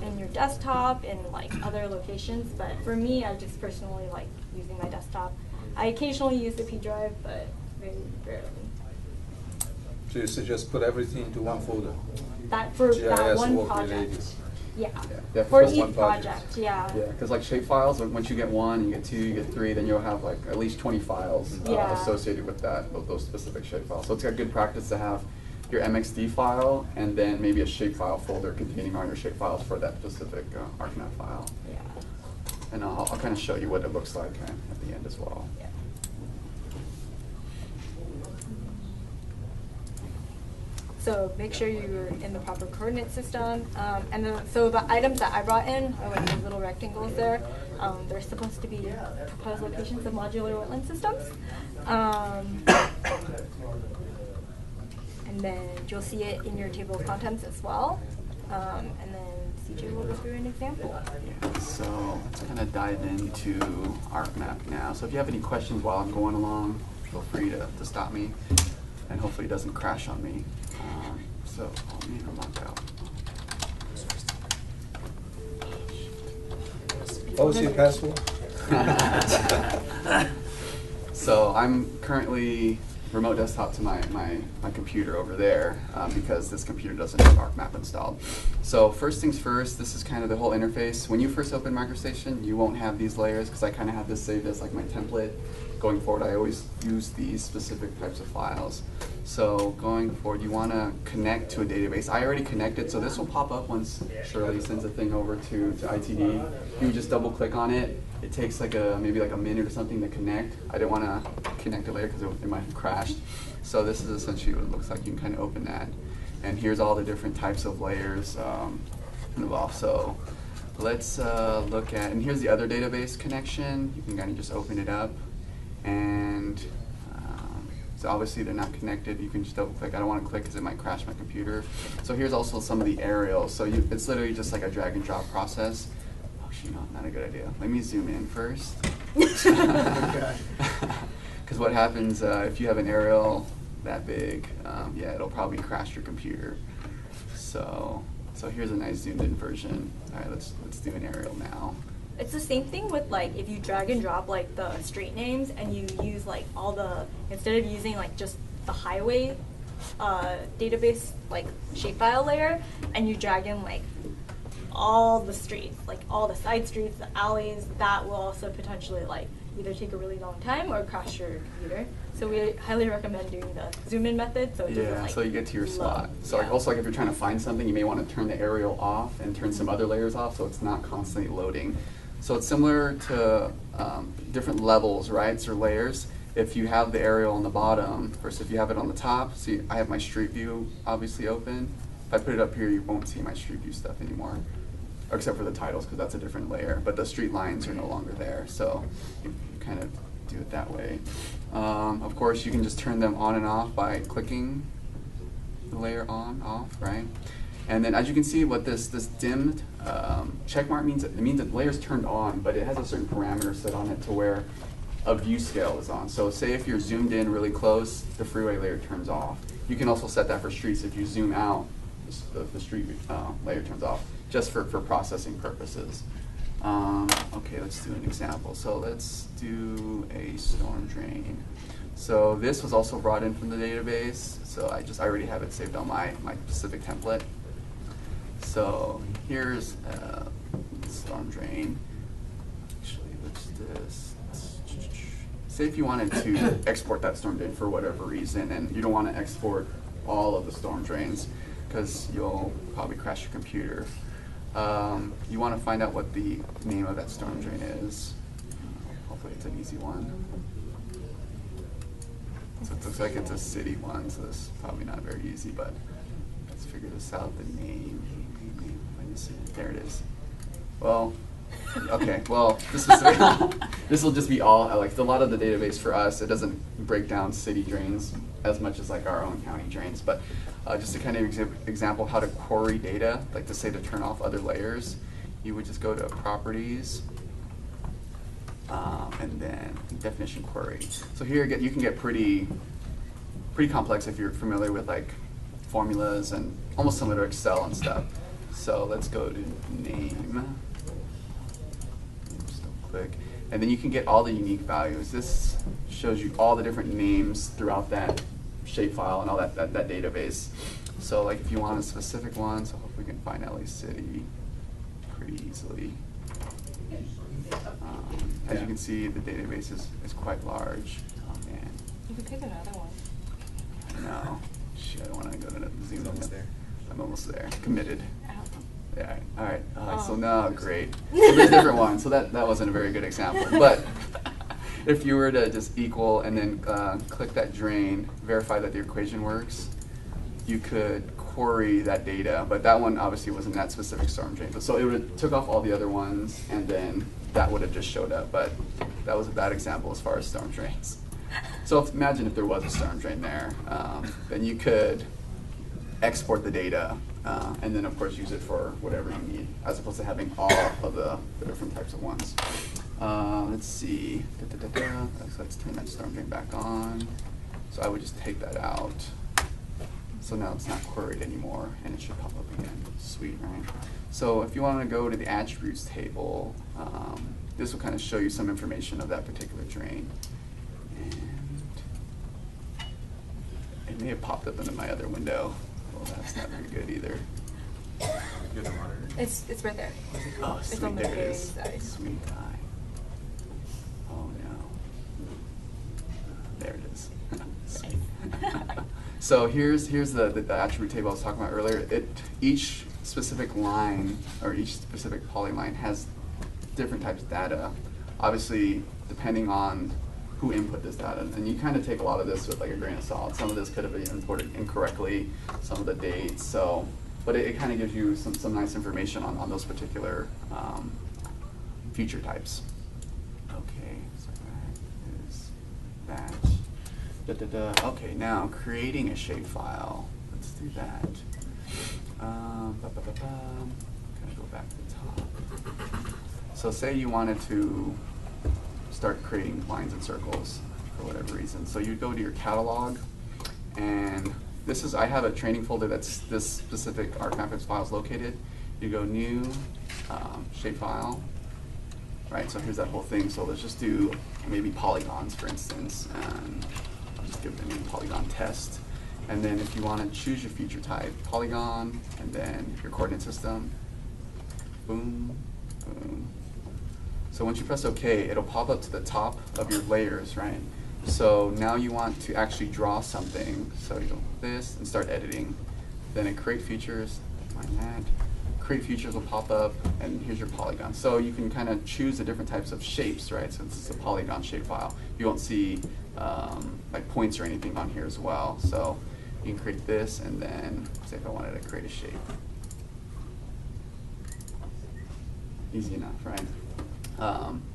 in your desktop in like other locations, but for me, I just personally like using my desktop. I occasionally use the P drive, but very rarely. So you suggest put everything into one folder? That for that GIS one work project. related. Yeah. Yeah, For just each one project, yeah. Yeah, because like shape files, once you get one, you get two, you get three, then you'll have like at least 20 files Yeah. associated with those specific shape files. So it's a good practice to have your MXD file and then maybe a shapefile folder containing all your shape files for that specific ArcMap file. Yeah. And I'll kind of show you what it looks like at the end as well. Yeah. So make sure you're in the proper coordinate system. And then, so the items that I brought in are like these little rectangles there. They're supposed to be proposed locations of modular wetland systems. And then you'll see it in your table of contents as well. And then CJ will go through an example. Yeah, so let's kind of dive into ArcMap now. So if you have any questions while I'm going along, feel free to stop me. And hopefully it doesn't crash on me. So, oh man, I'm locked out. What was your password? So I'm currently remote desktop to my computer over there because this computer doesn't have ArcMap installed. So first things first, this is kind of the whole interface. When you first open MicroStation, you won't have these layers because I kind of have this saved as like my template. Going forward, I always use these specific types of files. So going forward, you want to connect to a database. I already connected, so this will pop up once Shirley sends a thing over to ITD. You just double click on it. It takes like maybe like a minute or something to connect. I didn't want to connect it later because it might have crashed. So this is essentially what it looks like. You can kind of open that. And here's all the different types of layers involved. So let's look at, and here's the other database connection. You can kind of just open it up. And so obviously they're not connected. You can just double click. I don't want to click because it might crash my computer. So here's also some of the aerials. So it's literally just like a drag and drop process. Actually, no, not a good idea. Let me zoom in first. Because what happens if you have an aerial that big, yeah, it'll probably crash your computer. So here's a nice zoomed in version. All right, let's do an aerial now. It's the same thing with like if you drag and drop like the street names and you use like all the, instead of using like just the highway database like shapefile layer, and you drag in like all the streets, like all the side streets, the alleys, that will also potentially like either take a really long time or crash your computer. So we highly recommend doing the zoom in method. So it doesn't, like, so you get to your spot. So yeah. like also like if you're trying to find something, you may want to turn the aerial off and turn some other layers off so it's not constantly loading. So it's similar to different levels, right? So layers. If you have the aerial on the bottom versus if you have it on the top, see I have my street view obviously open. If I put it up here, you won't see my street view stuff anymore, except for the titles because that's a different layer. But the street lines are no longer there, so you kind of do it that way. Of course, you can just turn them on and off by clicking the layer on, off, right? And then as you can see, what this dimmed check mark means, it means that the layer's turned on, but it has a certain parameter set on it to where a view scale is on. So say if you're zoomed in really close, the freeway layer turns off. You can also set that for streets. If you zoom out, the street layer turns off, just for processing purposes. Okay, let's do an example. So let's do a storm drain. So this was also brought in from the database. So I already have it saved on my specific template. So here's storm drain. Actually, what's this? Say if you wanted to export that storm drain for whatever reason, and you don't want to export all of the storm drains because you'll probably crash your computer. You want to find out what the name of that storm drain is. Hopefully it's an easy one. So it looks like it's a city one, so this is probably not very easy, but let's figure this out. The name. Let me see. There it is. Well, okay. Well, this will just be all like a lot of the database for us. It doesn't break down city drains as much as like our own county drains, but just to kind of example how to query data, like to say to turn off other layers, you would just go to properties. And then definition query. So here you can get pretty complex if you're familiar with like formulas and almost similar to Excel and stuff. So let's go to name. Just click, and then you can get all the unique values. This shows you all the different names throughout that shapefile and all that database. So like if you want a specific one, so hopefully we can find LA City pretty easily. As you can see, the database is quite large. Oh man. You can pick another one. No. Shit, I don't want to go to zoom. Almost there. I'm almost there. Committed. Ow. Yeah, all right. So now, great. So there's different ones. So that wasn't a very good example. But if you were to just equal and then click that drain, verify that the equation works, you could query that data. But that one obviously wasn't that specific storm drain. But so it would have took off all the other ones, and then that would have just showed up. But that was a bad example as far as storm drains. So imagine if there was a storm drain there, then you could export the data and then of course use it for whatever you need, as opposed to having all of the different types of ones. Let's see. Let's turn that storm drain back on. So I would just take that out. So now it's not queried anymore, and it should pop up again. Sweet, right? So if you want to go to the attributes table, this will kind of show you some information of that particular drain. And it may have popped up into my other window. Well, that's not very good either. Get the monitor. It's right there. Oh, It's sweet, on the there it very is. side. Sweet guy. Oh no. There it is. Sweet. So here's the attribute table I was talking about earlier. Each specific line, or each specific polyline, has different types of data. Obviously, depending on who input this data, and you kind of take a lot of this with like a grain of salt. Some of this could have been imported incorrectly, some of the dates. So, but it kind of gives you some nice information on those particular feature types. Okay, so that is that. Okay, now creating a shapefile. Let's do that. Gonna go back to the top. So say you wanted to start creating lines and circles for whatever reason. So you'd go to your catalog, and this is, I have a training folder that's this specific ArcMap file is located. You go new, shapefile, right? So here's that whole thing. So let's just do maybe polygons, for instance, and I'll just give them a polygon test. And then if you want to choose your feature type, polygon, and then your coordinate system, boom, boom. So once you press OK, it'll pop up to the top of your layers, right? So now you want to actually draw something. So you go this and start editing. Then at create features, find that. Create features will pop up, and here's your polygon. So you can kind of choose the different types of shapes, right? So this is a polygon shapefile. You won't see like points or anything on here as well. So you can create this, and then say if I wanted to create a shape. Easy enough, right?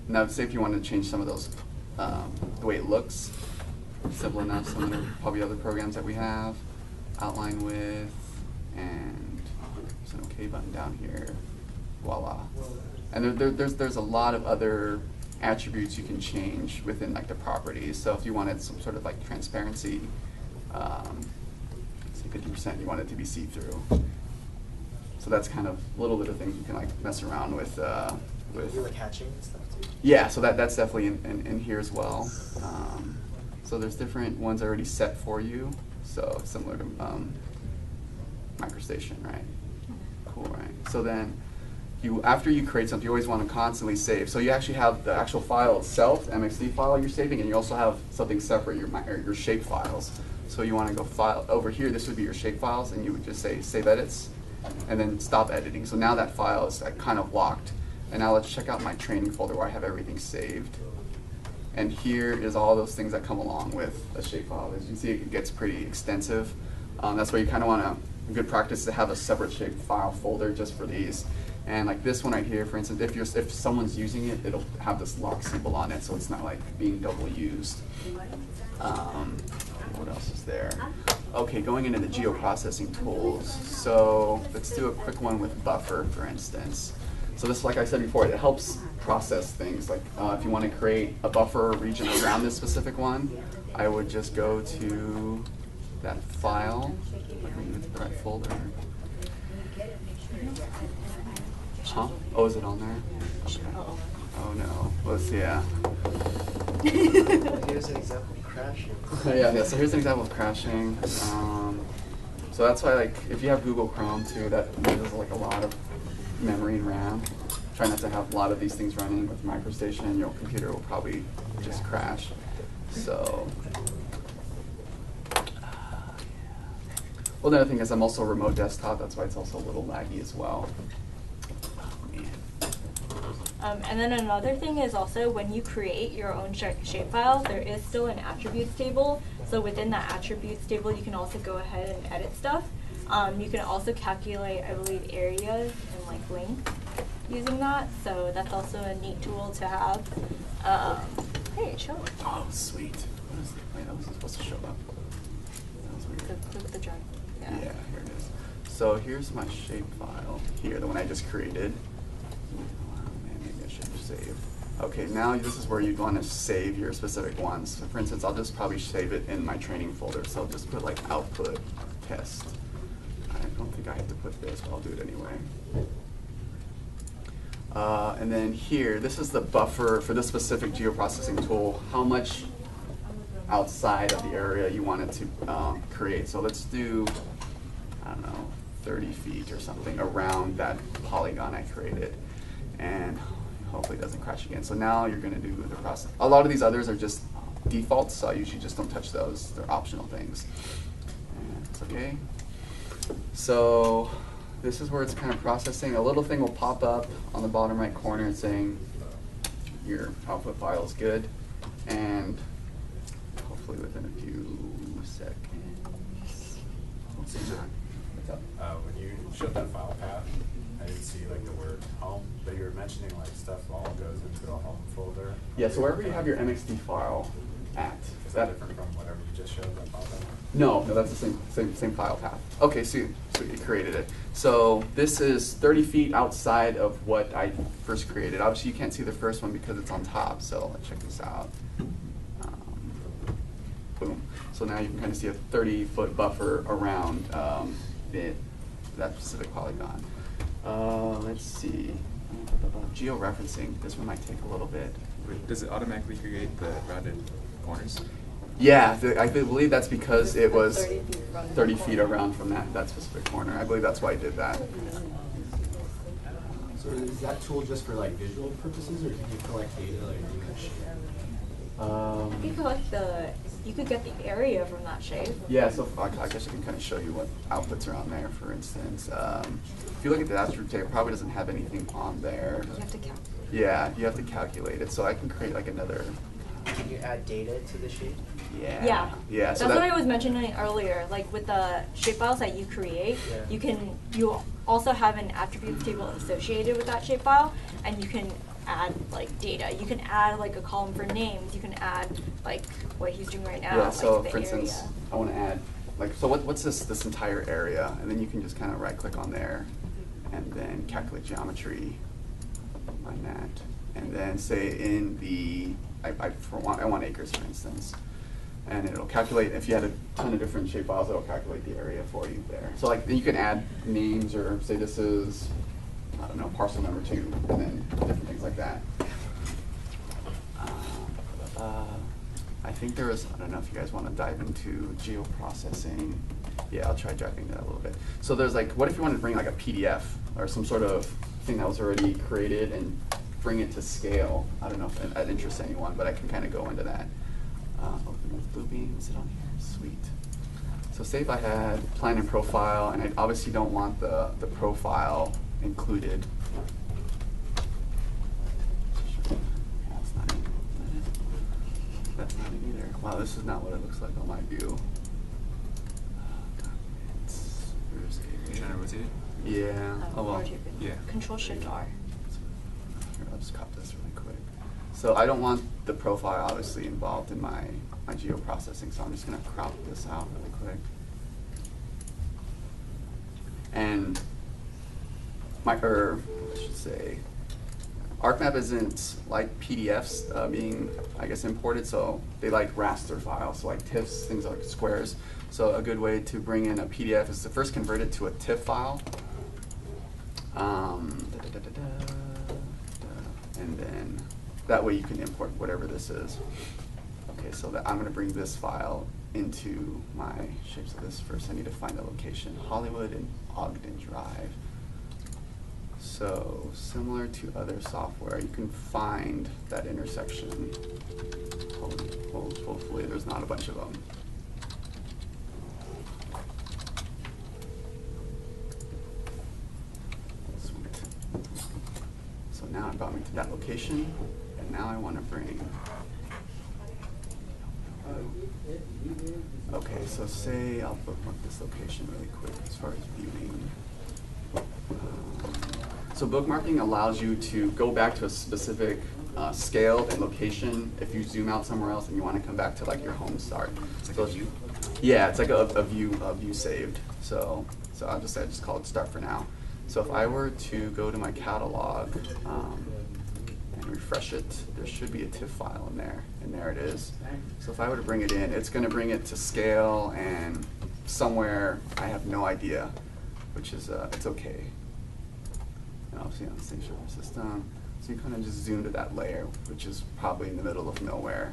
Now, say if you wanted to change some of those, the way it looks, simple enough. Some of the probably other programs that we have, outline width, and there's an OK button down here. Voila. And there's a lot of other attributes you can change within like the properties. So if you wanted some sort of like transparency, say 50%, you want it to be see-through. So that's kind of a little bit of things you can like mess around with. You like hatching and stuff too? Yeah, so that's definitely in here as well. So there's different ones already set for you. So similar to MicroStation, right? Cool, right? So then after you create something, you always want to constantly save. So you actually have the actual file itself, the MXD file you're saving, and you also have something separate, your shape files. So you want to go file over here. This would be your shape files, and you would just say save edits, and then stop editing. So now that file is kind of locked. And now let's check out my training folder where I have everything saved. And here is all those things that come along with a shapefile. As you can see, it gets pretty extensive. That's why you kind of want a good practice to have a separate shapefile folder just for these. And like this one right here, for instance, if someone's using it, it'll have this lock symbol on it, so it's not like being double used. What else is there? Okay, going into the geoprocessing tools. So let's do a quick one with buffer, for instance. So this, like I said before, it helps process things. Like if you want to create a buffer region around this specific one, I would just go to that file, bring it to the right folder. Huh? Oh, is it on there? Okay. Oh no. Let's see. Yeah. Here's an example of crashing. Yeah. So here's an example of crashing. So that's why, like, if you have Google Chrome too, that uses like a lot of memory and RAM. Try not to have a lot of these things running with MicroStation. Your computer will probably just crash. So, well, the other thing is I'm also a remote desktop. That's why it's also a little laggy as well. And then another thing is also when you create your own shapefile, there is still an attributes table. So within that attributes table, you can also go ahead and edit stuff. You can also calculate, I believe, areas and like length using that. So that's also a neat tool to have. Hey, show it. Oh, sweet. What is it? Wait, that wasn't supposed to show up. That was weird. So click the drag. Yeah, here it is. So here's my shapefile here, the one I just created. Maybe I should save. Okay, now this is where you'd want to save your specific ones. So for instance, I'll just probably save it in my training folder. So I'll just put like output test. I don't think I have to put this, but I'll do it anyway. And then here, this is the buffer for this specific geoprocessing tool, how much outside of the area you want it to create. So let's do, I don't know, 30 feet or something around that polygon I created. And hopefully it doesn't crash again. So now you're going to do the process. A lot of these others are just defaults, so I usually just don't touch those. They're optional things. And it's okay. So this is where it's kind of processing. A little thing will pop up on the bottom right corner saying your output file is good. And hopefully within a few seconds, we'll see that. What's up? When you showed that file path, I didn't see like the word home, but you were mentioning like stuff all goes into a home folder. Yeah, so wherever you have your MXD file at. Is that different from whatever you just showed that file path? No, that's the same file path. Okay, so you created it. So this is 30 feet outside of what I first created. Obviously you can't see the first one because it's on top, so let's check this out. Boom. So now you can kind of see a 30-foot buffer around that specific polygon. Let's see. Georeferencing. This one might take a little bit. Does it automatically create the rounded corners? Yeah, I believe that's because it was 30 feet around from that specific corner. I believe that's why I did that. So is that tool just for like visual purposes, or can you collect data like image? You can collect you could get the area from that shape. Yeah, so I guess I can kind of show you what outputs are on there, for instance. If you look at the attribute table, it probably doesn't have anything on there. You have to calculate. Yeah, you have to calculate it. So I can create like another. Can you add data to the sheet? Yeah. Yeah. That's So what I was mentioning earlier. Like with the shapefiles that you create, you also have an attributes table associated with that shapefile, and you can add like data. You can add like a column for names. You can add like what he's doing right now. Yeah. So like, for instance, area. I want to add like what's this entire area, and then you can just kind of right click on there, and then calculate geometry on that, and then say in the I want acres, for instance. And it'll calculate, if you had a ton of different shapefiles, it'll calculate the area for you there. So like you can add names, or say this is, I don't know, parcel number 2, and then different things like that. I think there is, I don't know if you guys want to dive into geoprocessing. Yeah, I'll try driving that a little bit. So there's like, what if you wanted to bring like a PDF or some sort of thing that was already created and bring it to scale? I don't know if that interests anyone, but I can kind of go into that. Open with Bluebeam, is it on here? Sweet. So say if I had plan and profile, and I obviously don't want the profile included. That's not it. That's not it either. Wow, this is not what it looks like on my view. You're trying to rotate it? Yeah. Oh well. Yeah. Control-Shift-R. Here, I'll just copy this really quick. So I don't want the profile obviously involved in my geoprocessing, so I'm just going to crop this out really quick. And I should say, ArcMap isn't like PDFs being, I guess, imported, so they like raster files, so like TIFFs, things like squares. So a good way to bring in a PDF is to first convert it to a TIFF file. And then that way you can import whatever this is. Okay, so I'm going to bring this file into my shapes of this. First I need to find the location, Hollywood and Ogden Drive. So similar to other software, you can find that intersection. Hopefully there's not a bunch of them. Sweet. So now brought me to that location, and now I want to bring. Okay, so say I'll bookmark this location really quick as far as viewing. So bookmarking allows you to go back to a specific scale and location. If you zoom out somewhere else and you want to come back to like your home start. It's like a view? Yeah, it's like a view saved. So I just call it start for now. So if I were to go to my catalog and refresh it, there should be a TIFF file in there, and there it is. So if I were to bring it in, it's going to bring it to scale and somewhere I have no idea, which is it's okay. And obviously on the same server system, so you kind of just zoom to that layer, which is probably in the middle of nowhere.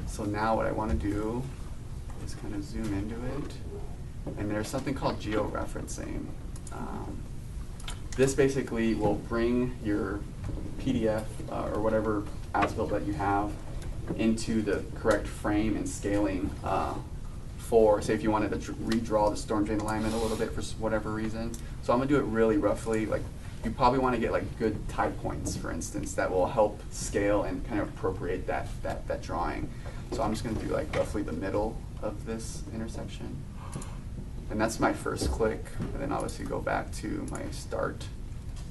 So now what I want to do is kind of zoom into it, and there's something called georeferencing. This basically will bring your PDF or whatever as-built that you have into the correct frame and scaling for, say if you wanted to redraw the storm drain alignment a little bit for whatever reason. So I'm going to do it really roughly. Like, you probably want to get like good tie points, for instance, that will help scale and kind of appropriate that drawing. So I'm just going to do like roughly the middle of this intersection. And that's my first click, and then obviously go back to my start,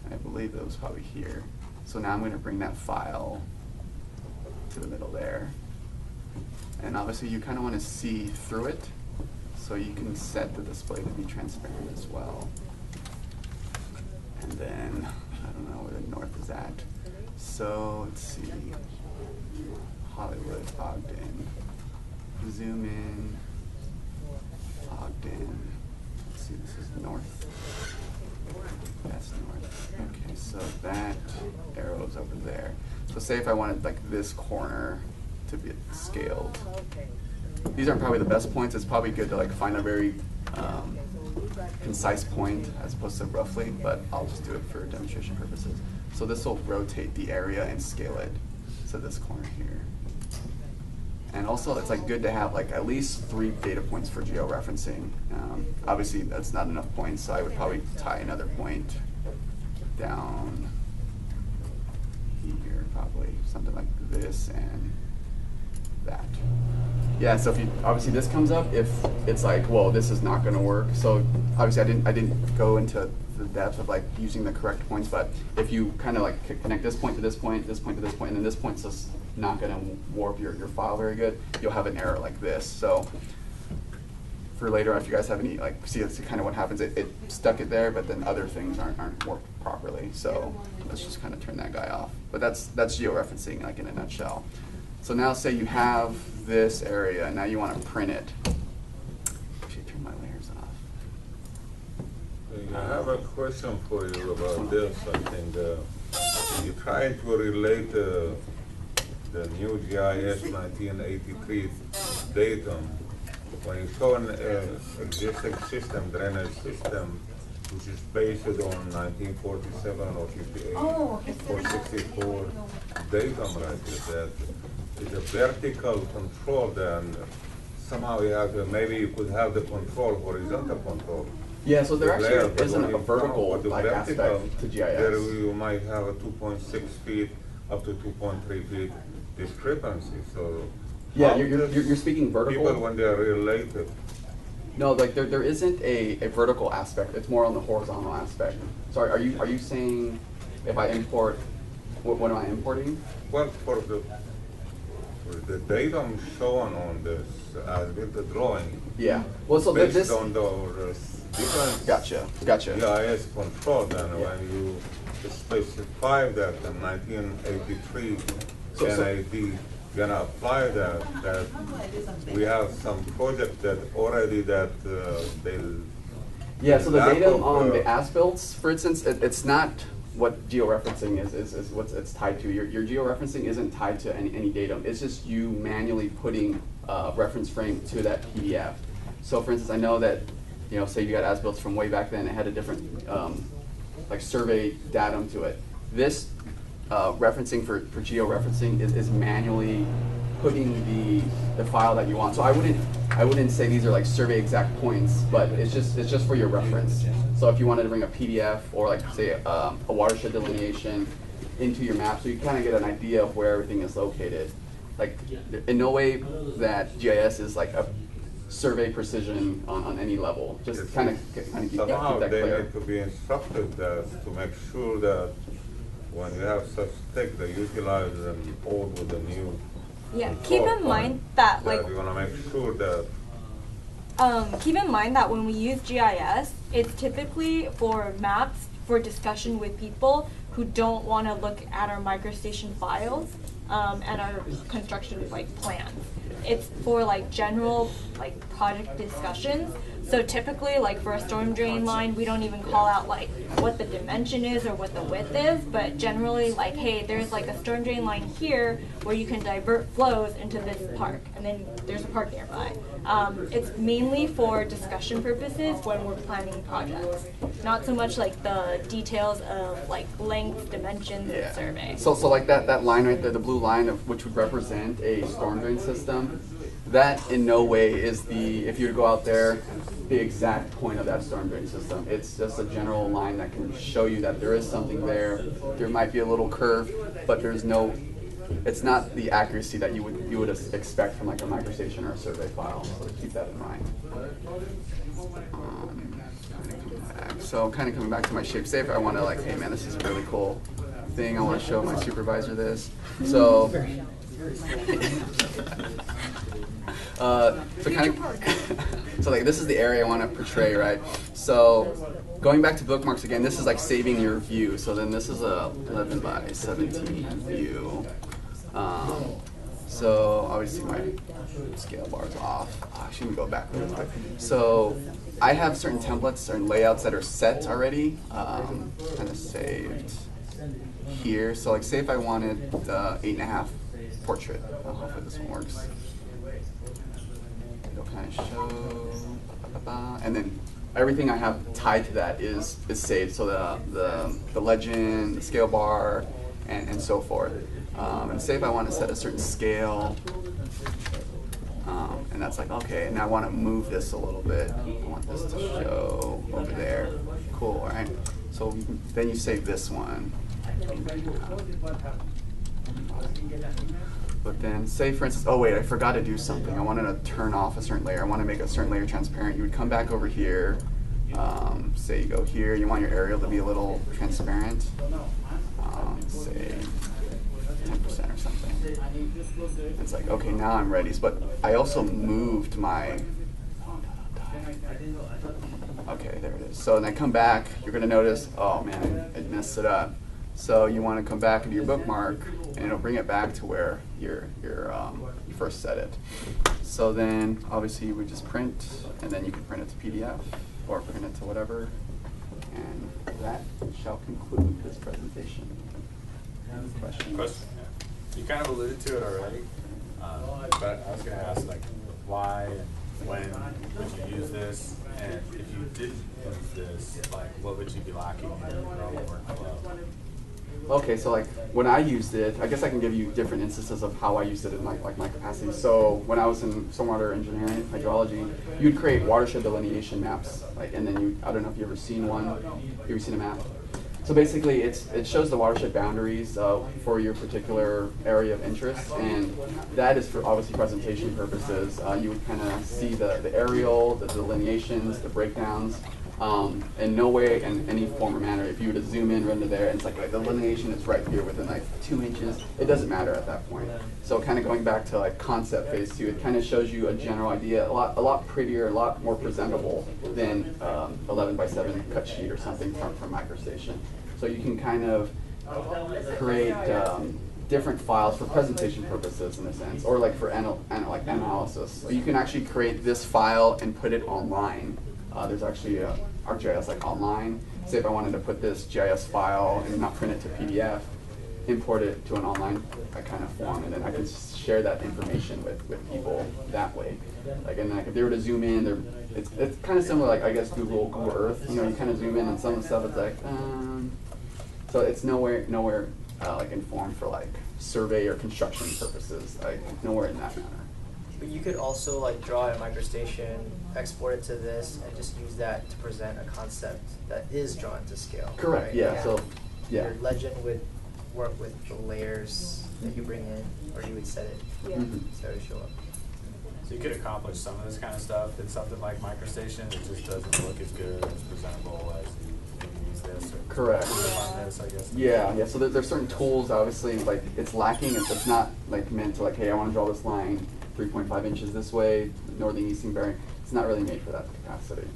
and I believe it was probably here. So now I'm going to bring that file to the middle there. And obviously you kind of want to see through it, so you can set the display to be transparent as well. And then, I don't know where the north is at. So let's see, Hollywood, Ogden, zoom in, Ogden. Let's see, this is north. That's north. Okay, so that arrow is over there. So say if I wanted like this corner to be scaled. These aren't probably the best points. It's probably good to like find a very concise point as opposed to roughly, but I'll just do it for demonstration purposes. So this will rotate the area and scale it to this corner here. And also, it's like good to have like at least 3 data points for georeferencing. Obviously, that's not enough points, so I would probably tie another point down here, probably something like this and that. Yeah. So if you obviously this comes up, if it's like, whoa, this is not going to work. So obviously, I didn't go into the depth of like using the correct points, but if you kind of like connect this point to this point, this point to this point, and then this point's just not going to warp your file very good, you'll have an error like this. So for later, if you guys have any, like, see that's kind of what happens. It stuck it there, but then other things aren't warped properly. So let's just kind of turn that guy off. But that's georeferencing, like in a nutshell. So now say you have this area, and now you want to print it. Actually, turn my layers off. I have a question for you about this. I think you try to relate the new GIS 1983 datum. When you show an existing system, drainage system, which is based on 1947 or 58 or 64 datum, right? That is a vertical control, then somehow you have to, maybe you could have the control, horizontal control. Yeah, so there layer, actually isn't a vertical like aspect to GIS. There you might have a 2.6 feet up to 2.3 feet discrepancy. So yeah, you're speaking vertical. People when they're related. No, like there isn't a vertical aspect. It's more on the horizontal aspect. Sorry, are you saying if I import, what am I importing? Well, for the datum shown on this as with the drawing. Yeah. Well, so based this on the different Gotcha. GIS control, then when you specify that in 1983 NAD gonna apply that we have some project that already that they'll. Yeah. So the datum on the as-builts, for instance, it's not what georeferencing is what it's tied to. Your georeferencing isn't tied to any datum. It's just you manually putting a reference frame to that PDF. So for instance, I know that, you know, say you got as-builts from way back then, it had a different like survey datum to it. This referencing for georeferencing is manually putting the file that you want. So I wouldn't say these are like survey exact points, but it's just for your reference. So if you wanted to bring a PDF or like say a watershed delineation, into your map, so you kind of get an idea of where everything is located. Like, in no way that GIS is like a survey precision on any level. Just kind of keep Somehow that they clear. need to be instructed that to make sure that when you have such stick, they utilize them old with the new. Yeah, keep in mind that like you're gonna make sure that keep in mind that when we use GIS, it's typically for maps for discussion with people who don't want to look at our MicroStation files and our construction like plans. It's for like general like project discussions. So typically, like for a storm drain line, we don't even call out like what the dimension is or what the width is, but generally like, hey, there's like a storm drain line here where you can divert flows into this park, and then there's a park nearby. It's mainly for discussion purposes when we're planning projects, not so much like the details of like length, dimensions, and survey. So like that line right there, the blue line of which would represent a storm drain system, that in no way is the, if you were to go out there, the exact point of that storm drain system. It's just a general line that can show you that there is something there. There might be a little curve, but there's no, it's not the accuracy that you would expect from like a MicroStation or a survey file. So keep that in mind. So kind of coming back to my shape safe, I want to like, hey man, this is a really cool thing. I want to show my supervisor this. So. So like this is the area I want to portray, right? So going back to bookmarks again, this is like saving your view. So then this is a 11 by 17 view. So obviously my scale bar is off. Oh, I shouldn't go back really quick. So I have certain templates, certain layouts that are set already, kind of saved here. So like say if I wanted the 8.5 portrait, hopefully this one works. It'll kind of show, and then everything I have tied to that is saved. So the legend, the scale bar, and so forth. And say if I want to set a certain scale, and that's like, okay, and I want to move this a little bit. I want this to show over there. Cool, all right? So then you save this one. But then say for instance, oh wait, I forgot to do something. I wanted to turn off a certain layer. I want to make a certain layer transparent. You would come back over here. Say you go here, you want your aerial to be a little transparent. Say 10% or something. It's like, okay, now I'm ready. But I also moved my, okay, there it is. So then I come back, you're gonna notice, oh man, it messed it up. So you want to come back into your bookmark, and it'll bring it back to where you first set it. So then, obviously, you would just print, and then you can print it to PDF or print it to whatever. And that shall conclude this presentation. Any questions? Question. Yeah. You kind of alluded to it already, but I was going to ask, like, why and when would you use this? And if you didn't use this, like, what would you be lacking in your workflow? Okay, so like when I used it, I guess I can give you different instances of how I used it in my capacity. So when I was in stormwater engineering, hydrology, you'd create watershed delineation maps, like, and then I don't know if you've ever seen one. Have you ever seen a map? So basically, it shows the watershed boundaries for your particular area of interest, and that is for obviously presentation purposes. You would kind of see the aerial, the delineations, the breakdowns. In no way, in any form or manner, if you were to zoom in, run to there, and it's like the delineation is right here within like 2 inches, it doesn't matter at that point. So kind of going back to like concept phase 2, it kind of shows you a general idea, a lot prettier, a lot more presentable than 11 by 7 cut sheet or something from MicroStation. So you can kind of create different files for presentation purposes in a sense, or like for analysis. So you can actually create this file and put it online. There's actually ArcGIS like online. Say if I wanted to put this GIS file and not print it to PDF, import it to an online kind of form, and then I can share that information with people that way. Like, and like if they were to zoom in, it's kind of similar, like I guess Google Earth. You know, you kind of zoom in, and some of the stuff it's like, so it's nowhere like informed for like survey or construction purposes. Like nowhere in that manner. But you could also like draw a MicroStation, export it to this, and just use that to present a concept that is drawn to scale. Correct. Right? Yeah. So, yeah. Your legend would work with the layers that you bring in, or you would set it Yeah. so it would show up. So you could accomplish some of this kind of stuff in something like MicroStation. It just doesn't look as good, as presentable as you use this. Or Correct. on this, I guess. Yeah. So there's certain tools, obviously, like it's lacking. It's not like meant to like, hey, I want to draw this line 3.5 inches this way, northern easting bearing. It's not really made for that capacity.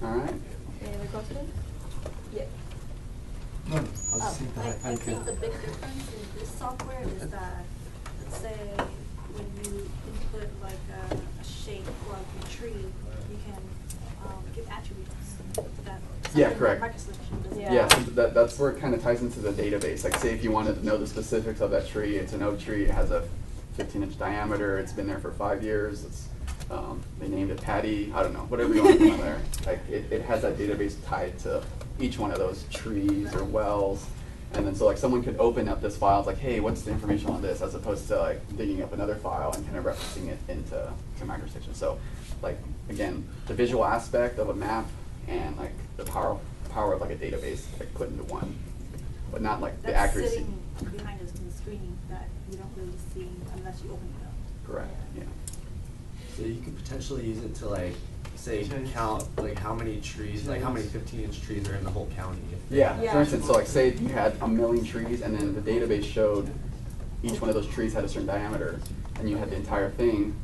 All right. Any other questions? Yeah. No, I was just saying that I think the big difference in this software is that, let's say, when you input like a shape like a tree, you can give attributes. That Yeah, something correct. that MicroStation doesn't. Yeah, so that's where it kind of ties into the database. Like, say if you wanted to know the specifics of that tree, it's an oak tree, it has a 15-inch diameter, it's been there for 5 years, it's they named it Patty, I don't know, whatever you want to put on there. Like, it has that database tied to each one of those trees or wells. And then so like someone could open up this file, it's like, hey, what's the information on this, as opposed to like digging up another file and kind of referencing it into MicroStation. So like, again, the visual aspect of a map and like the power of like a database like put into one, but not like the That's accuracy. sitting behind us in the screen that you don't really see unless you open it up. Correct, yeah. So you could potentially use it to like, say, count like how many trees, like how many 15-inch trees are in the whole county. Yeah, Yeah. for instance, so like say you had 1 million trees and then the database showed each one of those trees had a certain diameter and you had the entire thing,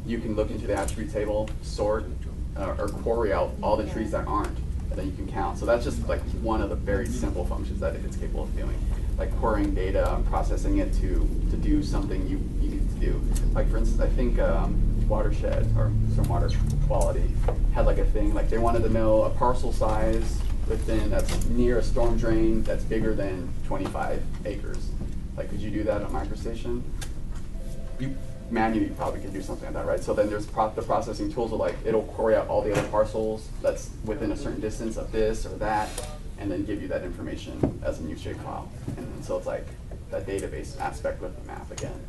you can look into the attribute table, sort, or query out all the trees that aren't, and then you can count. So that's just like one of the very simple functions that it's capable of doing. Like querying data and processing it to do something you need to do. Like for instance, I think Watershed or stormwater quality had like a thing, like they wanted to know a parcel size within that's near a storm drain that's bigger than 25 acres. Like, could you do that on MicroStation? You manually probably could do something like that, right? So then there's the processing tools are like, it'll query out all the other parcels that's within a certain distance of this or that, and then give you that information as a new shapefile. And then, so it's like that database aspect with the map again.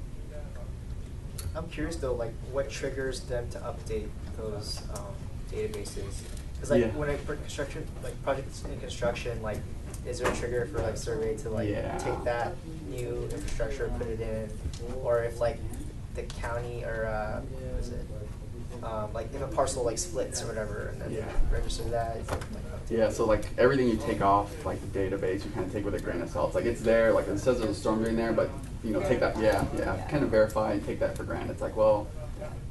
I'm curious though, like what triggers them to update those databases? Because like Yeah. when I put construction, like projects in construction, like is there a trigger for like survey to like Yeah. take that new infrastructure, put it in, or if like the county or what is it? Like if a parcel like splits or whatever, and then Yeah. register that. Like, Yeah, so like everything you take off like the database, you kind of take with a grain of salt. It's like it's there, like it says there's a storm drain there, but you know, take that, yeah, kind of verify and take that for granted. It's like, well,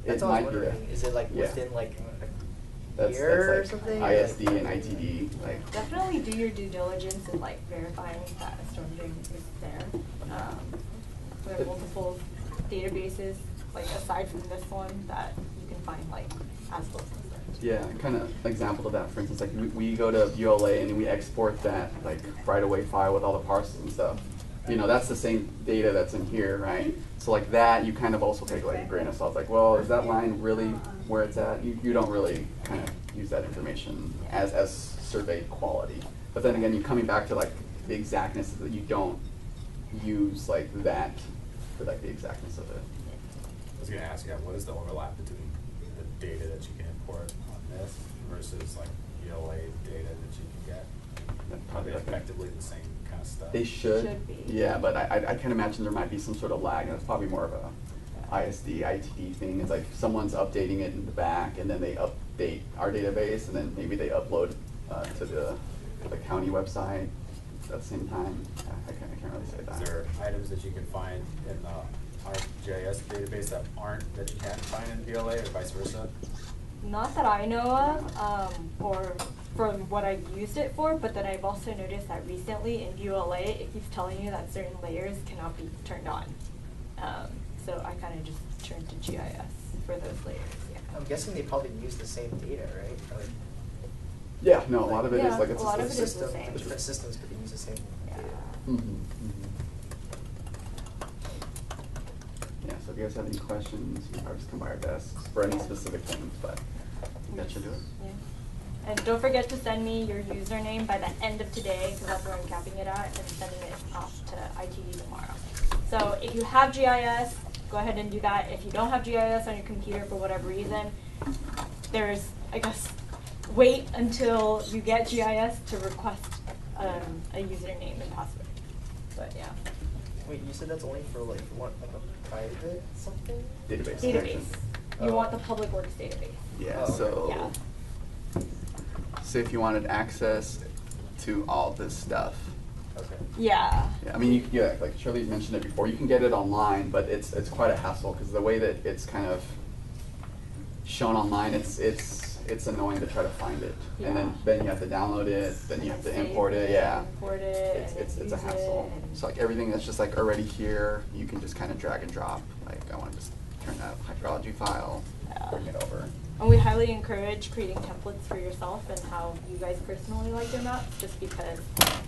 That's it all I was might be there. wondering. Is it like Yeah. within like a That's year or like something? ISD and ITD, like. Definitely do your due diligence in like verifying that a storm drain is there. We have multiple databases, like aside from this one, that you can find like as well. Yeah, kind of example of that, for instance, like we go to ULA and we export that like right-of-way file with all the parcels and stuff. You know, that's the same data that's in here, right? So like that, you kind of also take like a grain of salt. Like, well, is that line really where it's at? You don't really kind of use that information as survey quality. But then again, you're coming back to like the exactness that you don't use like that for like the exactness of it. I was gonna ask you, what is the overlap between the data that you can import on this versus like ELA data that you can get? Are they effectively the same kind of stuff? They should, Should be. yeah, but I can imagine there might be some sort of lag, and it's probably more of a ISD, ITD thing. It's like someone's updating it in the back, and then they update our database, and then maybe they upload to the county website at the same time. I can't really say that. Is there items that you can find in the ArcGIS database that you can't find in VLA or vice versa? Not that I know of, or from what I used it for, but then I've also noticed that recently in ULA, it keeps telling you that certain layers cannot be turned on. So I kind of just turned to GIS for those layers, yeah. I'm guessing they probably use the same data, right? Or like, Yeah, no, a lot of it is Yeah, like it's a lot of it's it is just- the system, same. different systems, but they use the same Yeah. data. Mhm. Yeah, so if you guys have any questions, you can just come by our desks for any specific things, but that should do it. Yeah. And don't forget to send me your username by the end of today, because that's where I'm capping it at, and sending it off to ITD tomorrow. So if you have GIS, go ahead and do that. If you don't have GIS on your computer for whatever reason, there's, I guess, wait until you get GIS to request a username and password. But yeah. Wait, you said that's only for like what, like a private something? Database. Database. connection. You Oh. want the public works database. Yeah, Oh, so Yeah. say if you wanted access to all this stuff. Okay. Yeah. Yeah, I mean, like Shirley mentioned it before, you can get it online, but it's quite a hassle because the way that it's kind of shown online, it's annoying to try to find it, and then you have to download it, then you have to Save import it. Yeah, Import it. it's and a use hassle. it and- So like everything that's just like already here, you can just kind of drag and drop. Like I want to just turn that hydrology file, bring it over. And we highly encourage creating templates for yourself and how you guys personally like your maps, just because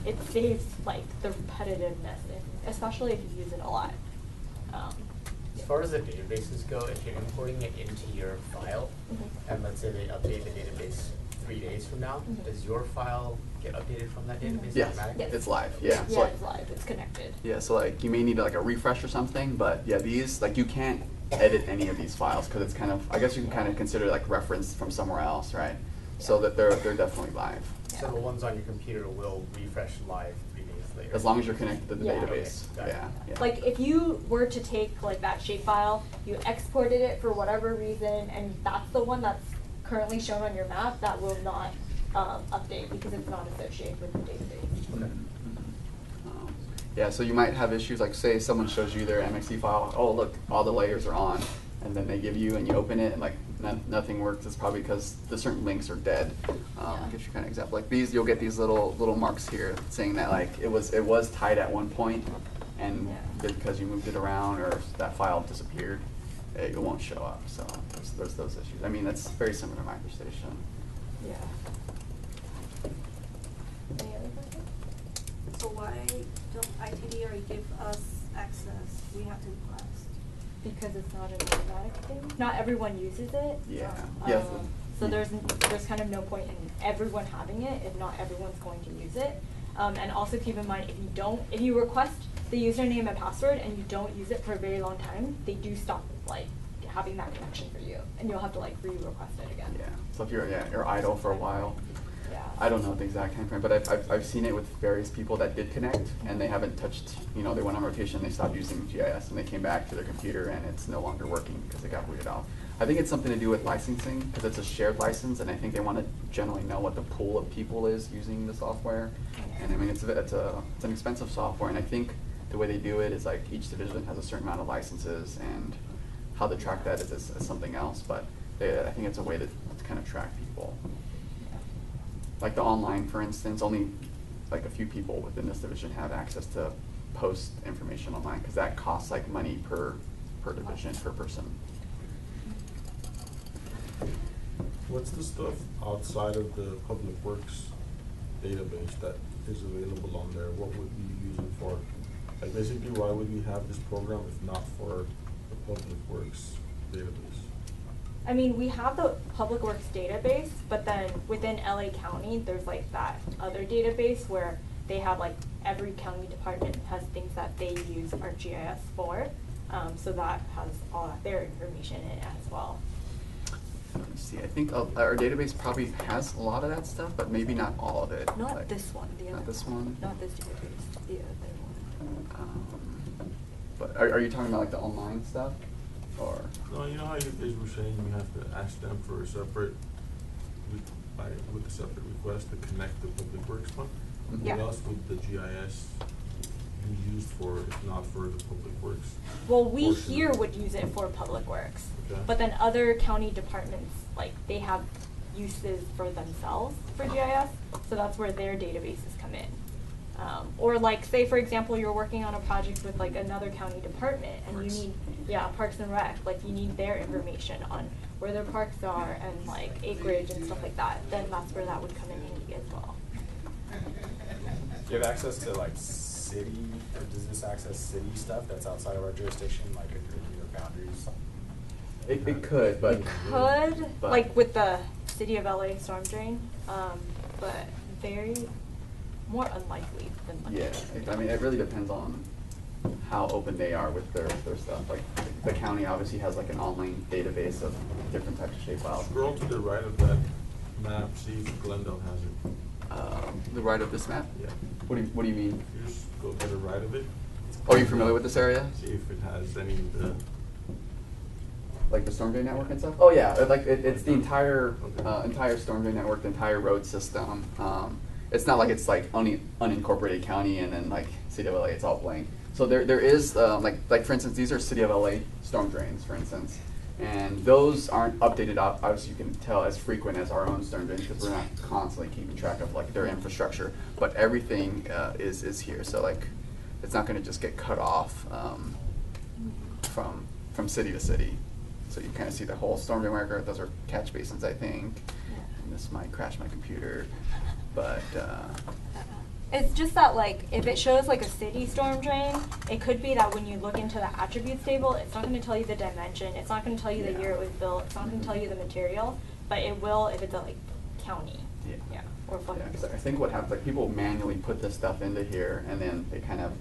it saves like the repetitiveness, especially if you use it a lot. As far as the databases go, if you're importing it into your file, and let's say they update the database 3 days from now, does your file get updated from that database Yes, automatically? Yes. it's live. Yeah, Yeah, so like, it's live. It's connected. yeah, so like you may need like a refresh or something, but yeah, these like you can't edit any of these files because it's kind of, I guess you can kind of consider like reference from somewhere else, right? So that they're definitely live. So the ones on your computer will refresh live 3 days later? As long as you're connected to the Yeah. database. Okay, got it. Yeah. Like if you were to take like that shapefile, you exported it for whatever reason, and that's the one that's currently shown on your map, that will not update because it's not associated with the database. Okay. Yeah, so you might have issues like say someone shows you their MXC file, oh look, all the layers are on, and then they give you and you open it and like nothing works. It's probably because the certain links are dead. I'll give you kind of example. Like these, you'll get these little marks here saying that like it was tied at one point, and because you moved it around or that file disappeared, it won't show up. So there's those issues. I mean, that's very similar to MicroStation. Yeah. Any other questions? So why don't ITD already give us access? We have to request. Because it's not an automatic thing. Not everyone uses it. Yeah. Um, Yes. So there's kind of no point in everyone having it if not everyone's going to use it. And also keep in mind, if you request the username and password and you don't use it for a very long time, they do stop like having that connection for you, and you'll have to like re-request it again. Yeah. So if you're idle for a while. Yeah. I don't know the exact time frame, but I've seen it with various people that did connect and they haven't touched, they went on rotation, they stopped using GIS and they came back to their computer and it's no longer working because it got booted off. I think it's something to do with licensing because it's a shared license and I think they want to generally know what the pool of people is using the software. And I mean, it's an expensive software, and I think the way they do it is like each division has a certain amount of licenses, and how they track that is something else, but I think it's a way to kind of track people. Like the online, for instance, only like a few people within this division have access to post information online because that costs like money per division, per person. What's the stuff outside of the Public Works database that is available on there? What would we use it for? Like basically, why would we have this program if not for the Public Works database? I mean, we have the Public Works database, but then within LA County, there's like that other database where they have like every county department has things that they use ArcGIS for. So that has all their information in it as well. Let me see. I think our database probably has a lot of that stuff, but maybe not all of it. Not Like, this one, the other Not this one? Not this database, the other one. But are you talking about like the online stuff, or? No, you know how you guys were saying you have to ask them for a separate, with a separate request to connect the Public Works one? Yeah. What else would the GIS be used for if not for the Public Works? Well, we portion of here it? would use it for Public Works, Okay. but then other county departments, like, they have uses for themselves for GIS, so that's where their databases come in. Or like, say for example, you're working on a project with like another county department and you need, Parks and Rec, like you need their information on where their parks are and like acreage and stuff like that, then that's where that would come in handy as well. Do you have access to like city, or does this access city stuff that's outside of our jurisdiction, like in your boundaries? It could, but. It could, but- like with the City of LA storm drain, but very, more unlikely than likely. Yeah, I mean, it really depends on how open they are with their stuff. Like, the county obviously has like an online database of different types of shapefiles. Scroll to the right of that map, see if Glendale has it. The right of this map? Yeah. What do you mean? You just go to the right of it. Oh, are you familiar with this area? See if it has any of the. Like the storm drain network and stuff? Oh yeah, it's the entire Okay. entire storm drain network, the entire road system. It's not like it's like unincorporated county and then like City of LA. It's all blank. So there is like for instance, these are City of LA storm drains, for instance, and those aren't updated as you can tell as frequent as our own storm drains because we're not constantly keeping track of like their infrastructure. But everything is here, so like it's not going to just get cut off from city to city. So you kind of see the whole storm drain record. Those are catch basins, I think. And this might crash my computer, but It's just that, like, if it shows like a city storm drain, it could be that when you look into the attributes table, it's not going to tell you the dimension. It's not going to tell you the year it was built. It's not going to tell you the material, but it will if it's a like county. Yeah. Or flood. yeah, 'cause I think what happens, like people manually put this stuff into here, and then they kind of,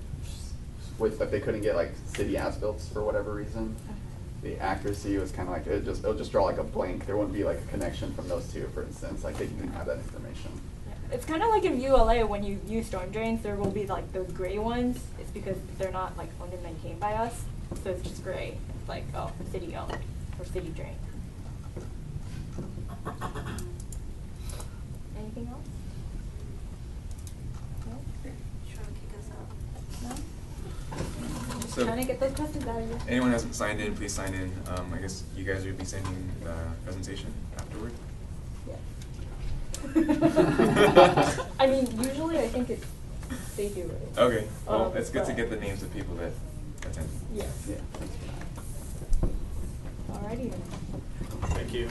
with if they couldn't get like city as-built for whatever reason, the accuracy was kind of like it'll just draw like a blank. There wouldn't be like a connection from those two, for instance. Like they didn't have that information. It's kind of like in ULA when you use storm drains, there will be like those gray ones. It's because they're not like owned and maintained by us, so it's just gray. It's like, oh, city owned or city drain. Anything else? No? Trying to kick us out. No? So Trying to get those questions out of you. anyone who hasn't signed in, please sign in. I guess you guys would be sending the presentation afterward. I mean, usually I think it's they do it. Okay. Well, it's good to but- get the names of people that attend. Yes. Yeah. Alrighty then. Thank you.